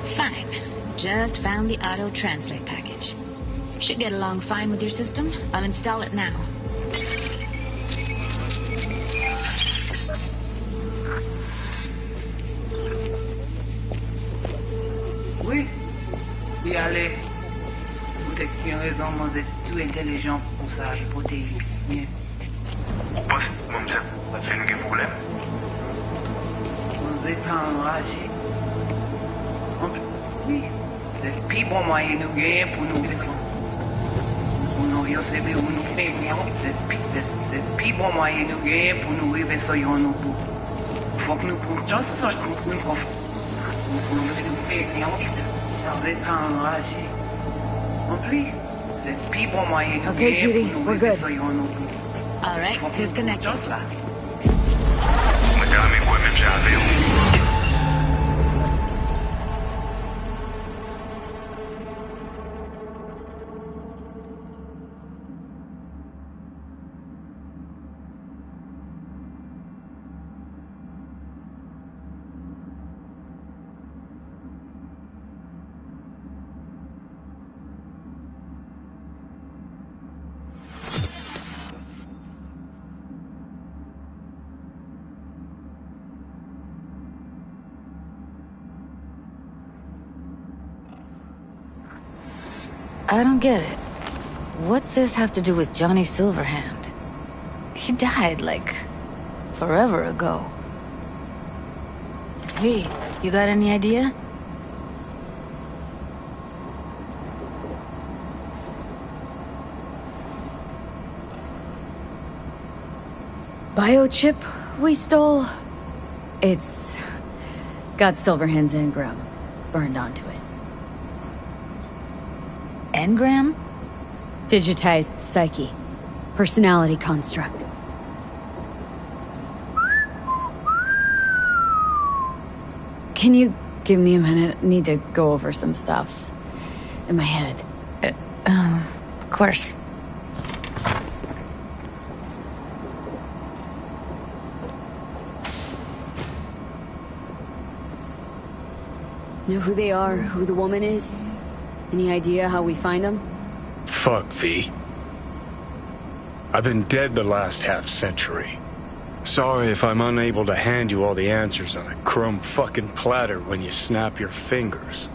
Fine. Just found the auto-translate package. Should get along fine with your system. I'll install it now. oui, oui, allez. Vous avez raison, moi, vous êtes tout intelligent pour ça, et pour tes bien. Vous pensez que moi, ça va faire un problème? Vous êtes pas enragé. Oui, c'est le plus bon moyen de gagner pour nous. C'est le plus bon moyen de gagner pour nous rêver sur nous. Faut que nous prenions juste ça, je comprends une fois. Vous êtes pas enragé. En plus, c'est le plus bon moyen de Okay, gagner Judy, pour nous we're rêver good. sur nous. All right, disconnect. Juste là. Madame, moi, même j'avais. I don't get it. What's this have to do with Johnny Silverhand? He died, like, forever ago. V, you got any idea? biochip we stole? It's got Silverhand's engram burned onto it. Engram? Digitized psyche. Personality construct. Can you give me a minute? I need to go over some stuff in my head. Of course. Know who they are, who the woman is? Any idea how we find them? Fuck, V. I've been dead the last half-century. Sorry if I'm unable to hand you all the answers on a chrome fucking platter when you snap your fingers.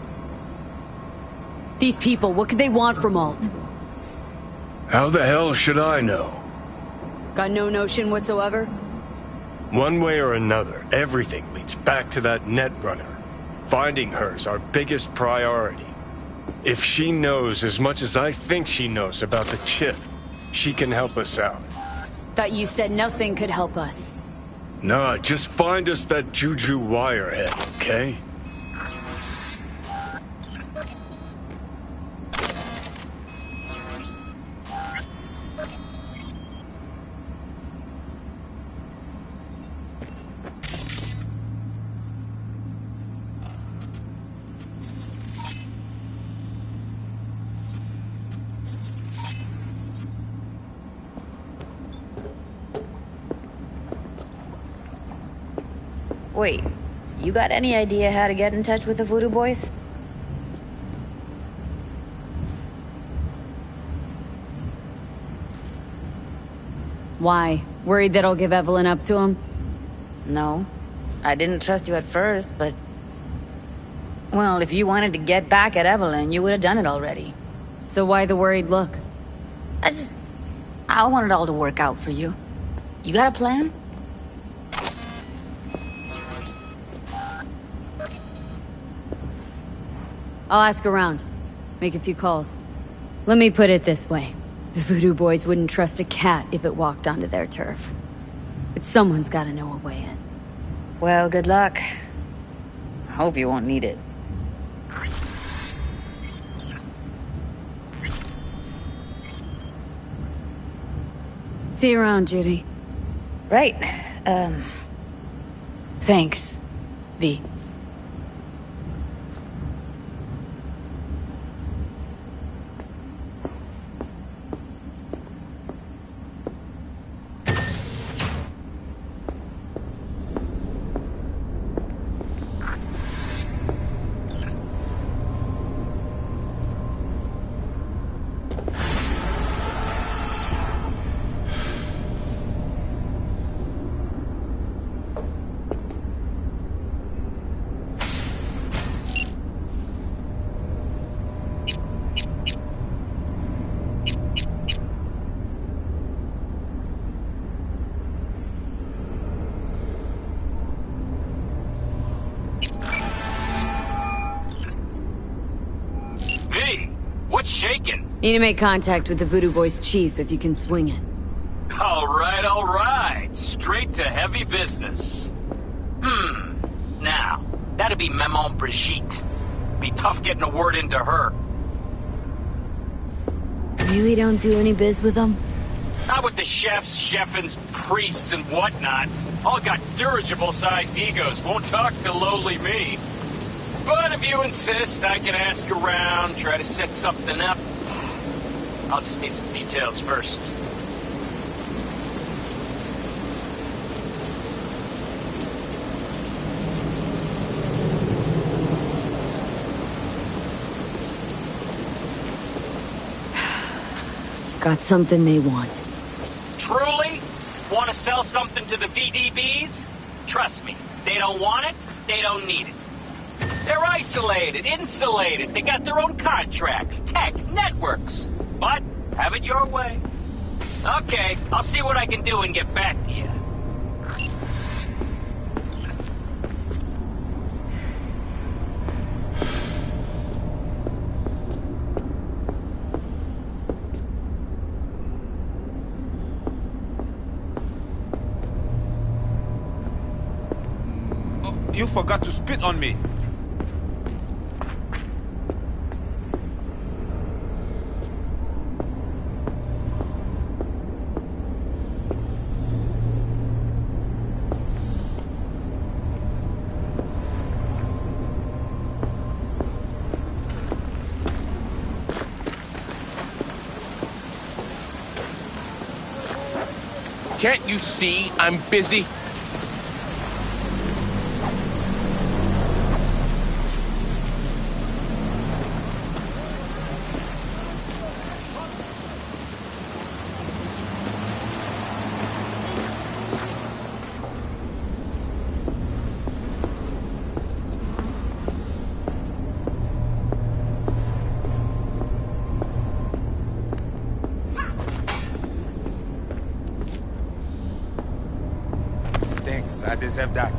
These people, what could they want from Alt? How the hell should I know? Got no notion whatsoever? One way or another, everything leads back to that netrunner. Finding her's our biggest priority. If she knows as much as I think she knows about the chip, she can help us out. Thought you said nothing could help us. Nah, just find us that Juju wirehead, okay? Wait, you got any idea how to get in touch with the Voodoo Boys? Why? Worried that I'll give Evelyn up to him? No. I didn't trust you at first, but... Well, if you wanted to get back at Evelyn, you would have done it already. So why the worried look? I want it all to work out for you. You got a plan? I'll ask around. Make a few calls. Let me put it this way. The Voodoo Boys wouldn't trust a cat if it walked onto their turf. But someone's gotta know a way in. Well, good luck. I hope you won't need it. See you around, Judy. Right. Thanks, V. What's shaking? Need to make contact with the Voodoo Boys chief if you can swing it. All right. Straight to heavy business. Now, that'd be Maman Brigitte. Be tough getting a word into her. Really don't do any biz with them? Not with the chefs, cheffins, priests, and whatnot. All got dirigible-sized egos, won't talk to lowly me. But if you insist, I can ask around, try to set something up. I'll just need some details first. Got something they want. Truly? Want to sell something to the VDBs? Trust me, they don't want it, they don't need it. They're isolated, insulated, they got their own contracts, tech, networks. But, have it your way. Okay, I'll see what I can do and get back to you. You forgot to spit on me. Can't you see I'm busy? Thanks, I deserve that.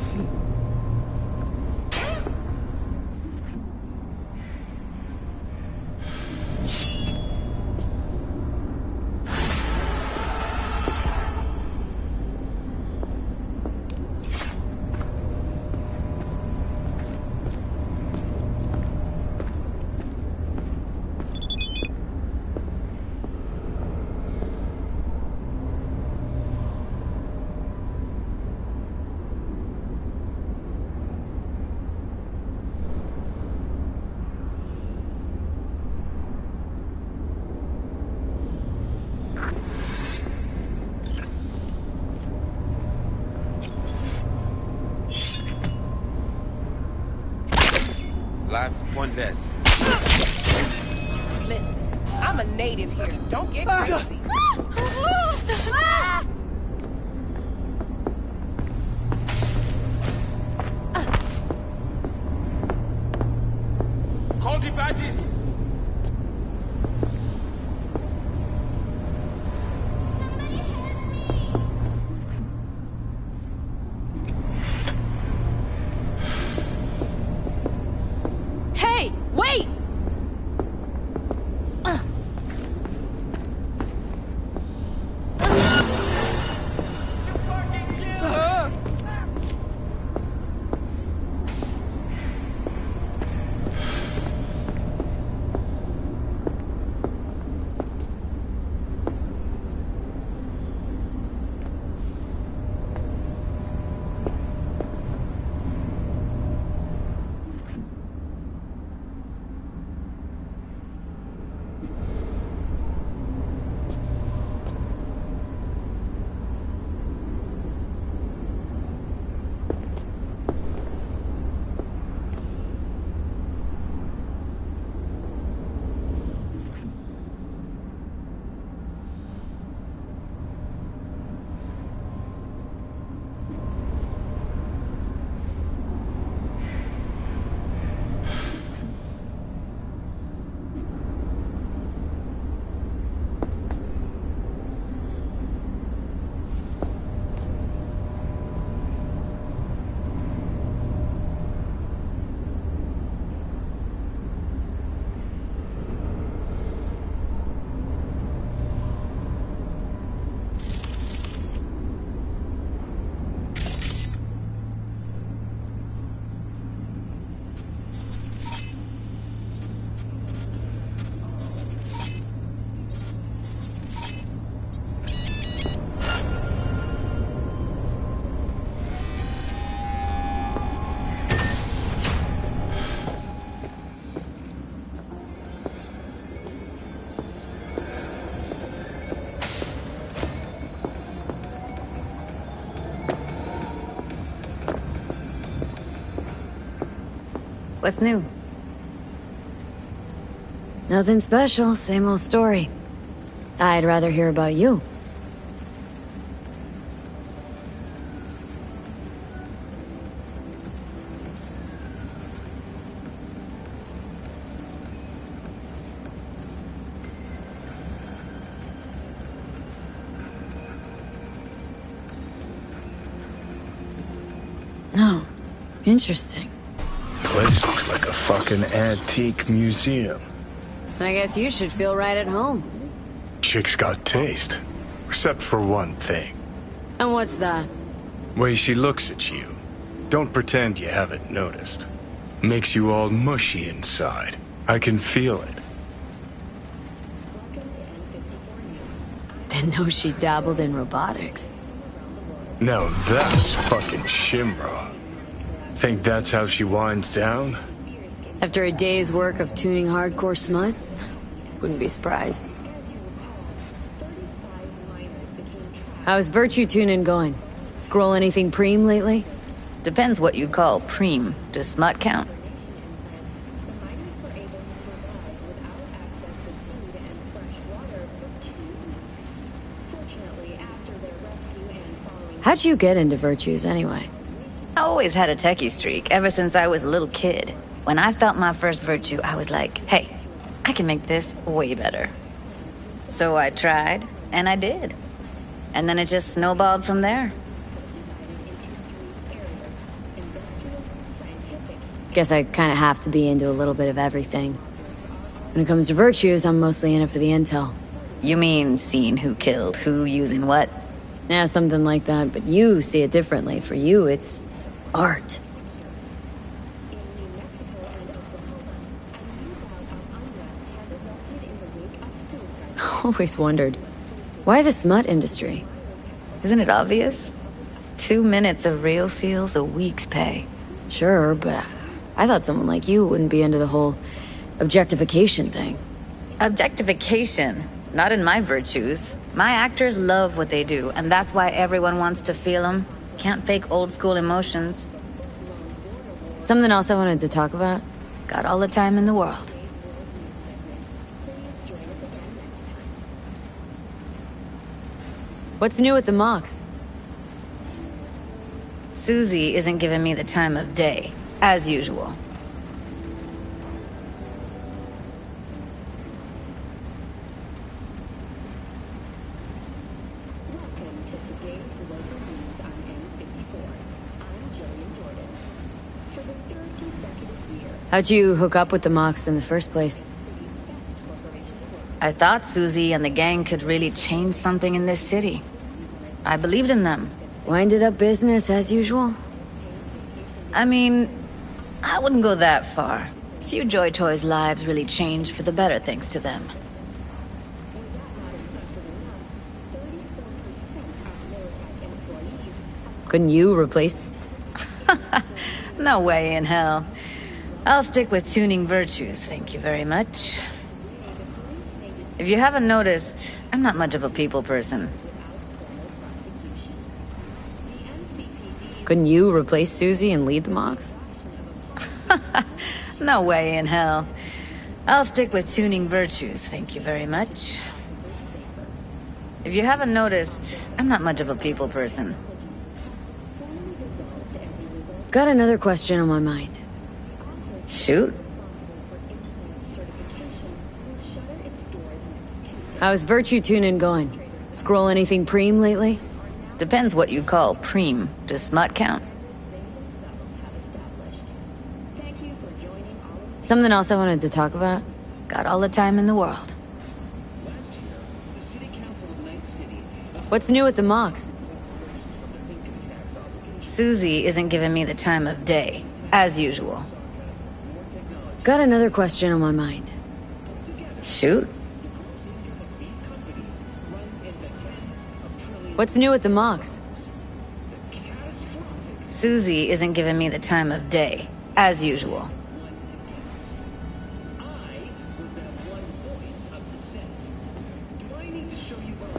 Life's pointless. Listen, I'm a native here. Don't get crazy. Call the badges. Hey, wait! What's new? Nothing special, same old story. I'd rather hear about you. Oh, interesting. Place looks like a fucking antique museum. I guess you should feel right at home. Chick's got taste. Except for one thing. And what's that? Way she looks at you. Don't pretend you haven't noticed. Makes you all mushy inside. I can feel it. Didn't know she dabbled in robotics. Now that's fucking Shimra. Think that's how she winds down? After a day's work of tuning hardcore smut? Wouldn't be surprised. How's virtue tuning going? Scroll anything preem lately? Depends what you call preem. Does smut count? How'd you get into virtues anyway? I always had a techie streak, ever since I was a little kid. When I felt my first virtue, I was like, hey, I can make this way better. So I tried, and I did. And then it just snowballed from there. Guess I kind of have to be into a little bit of everything. When it comes to virtues, I'm mostly in it for the intel. You mean seeing who killed who using what? Yeah, something like that, but you see it differently. For you, it's art. Always wondered, why the smut industry? Isn't it obvious? 2 minutes of real feels a week's pay. Sure, but I thought someone like you wouldn't be into the whole objectification thing. Objectification? Not in my virtues. My actors love what they do, and that's why everyone wants to feel them. Can't fake old school emotions. Something else I wanted to talk about? Got all the time in the world. What's new at the Mox? Susie isn't giving me the time of day, as usual. How'd you hook up with the Mox in the first place? I thought Susie and the gang could really change something in this city. I believed in them. Winded up business as usual? I mean, I wouldn't go that far. Few Joy Toys' lives really changed for the better thanks to them. Couldn't you replace... No way in hell. I'll stick with tuning virtues, thank you very much. If you haven't noticed, I'm not much of a people person. Couldn't you replace Susie and lead the Mox? No way in hell. I'll stick with tuning virtues, thank you very much. If you haven't noticed, I'm not much of a people person. Got another question on my mind. Shoot. How's virtue tuning going? Scroll anything preem lately? Depends what you call preem. Does smut count? Something else I wanted to talk about? Got all the time in the world. What's new at the Mox? Susie isn't giving me the time of day, as usual. Got another question on my mind. Shoot. What's new at the Mox? Susie isn't giving me the time of day, as usual.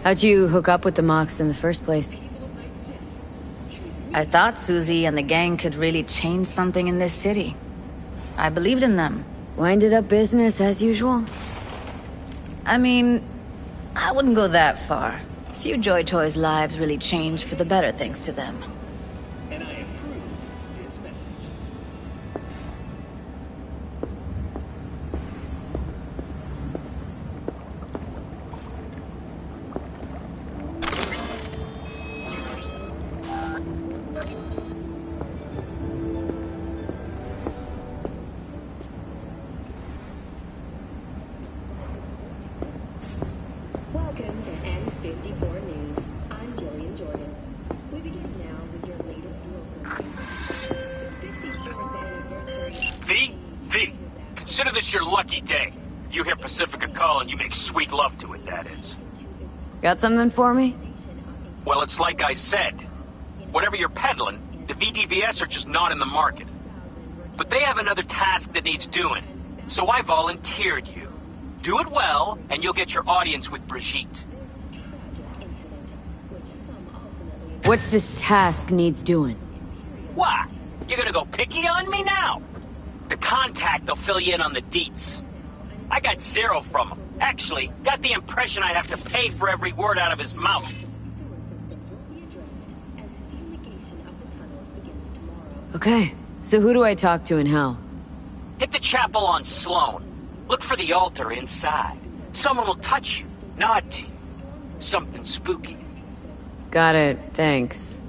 How'd you hook up with the Mox in the first place? I thought Susie and the gang could really change something in this city. I believed in them. Winded up business as usual? I mean, I wouldn't go that far. Few Joy Toys' lives really changed for the better thanks to them. Welcome to N54 News. I'm Jillian Jordan. We begin now Consider this your lucky day. You hear Pacifica calling, you make sweet love to it, that is. Got something for me? Well, it's like I said. Whatever you're peddling, the VDBS are just not in the market. But they have another task that needs doing, so I volunteered you. Do it well, and you'll get your audience with Brigitte. What's this task needs doing? What? You're gonna go picky on me now? The contact will fill you in on the deets. I got zero from him. Actually, got the impression I'd have to pay for every word out of his mouth. Okay, so who do I talk to and how? Hit the chapel on Sloan. Look for the altar inside. Someone will touch you, nod to you. Something spooky. Got it, thanks.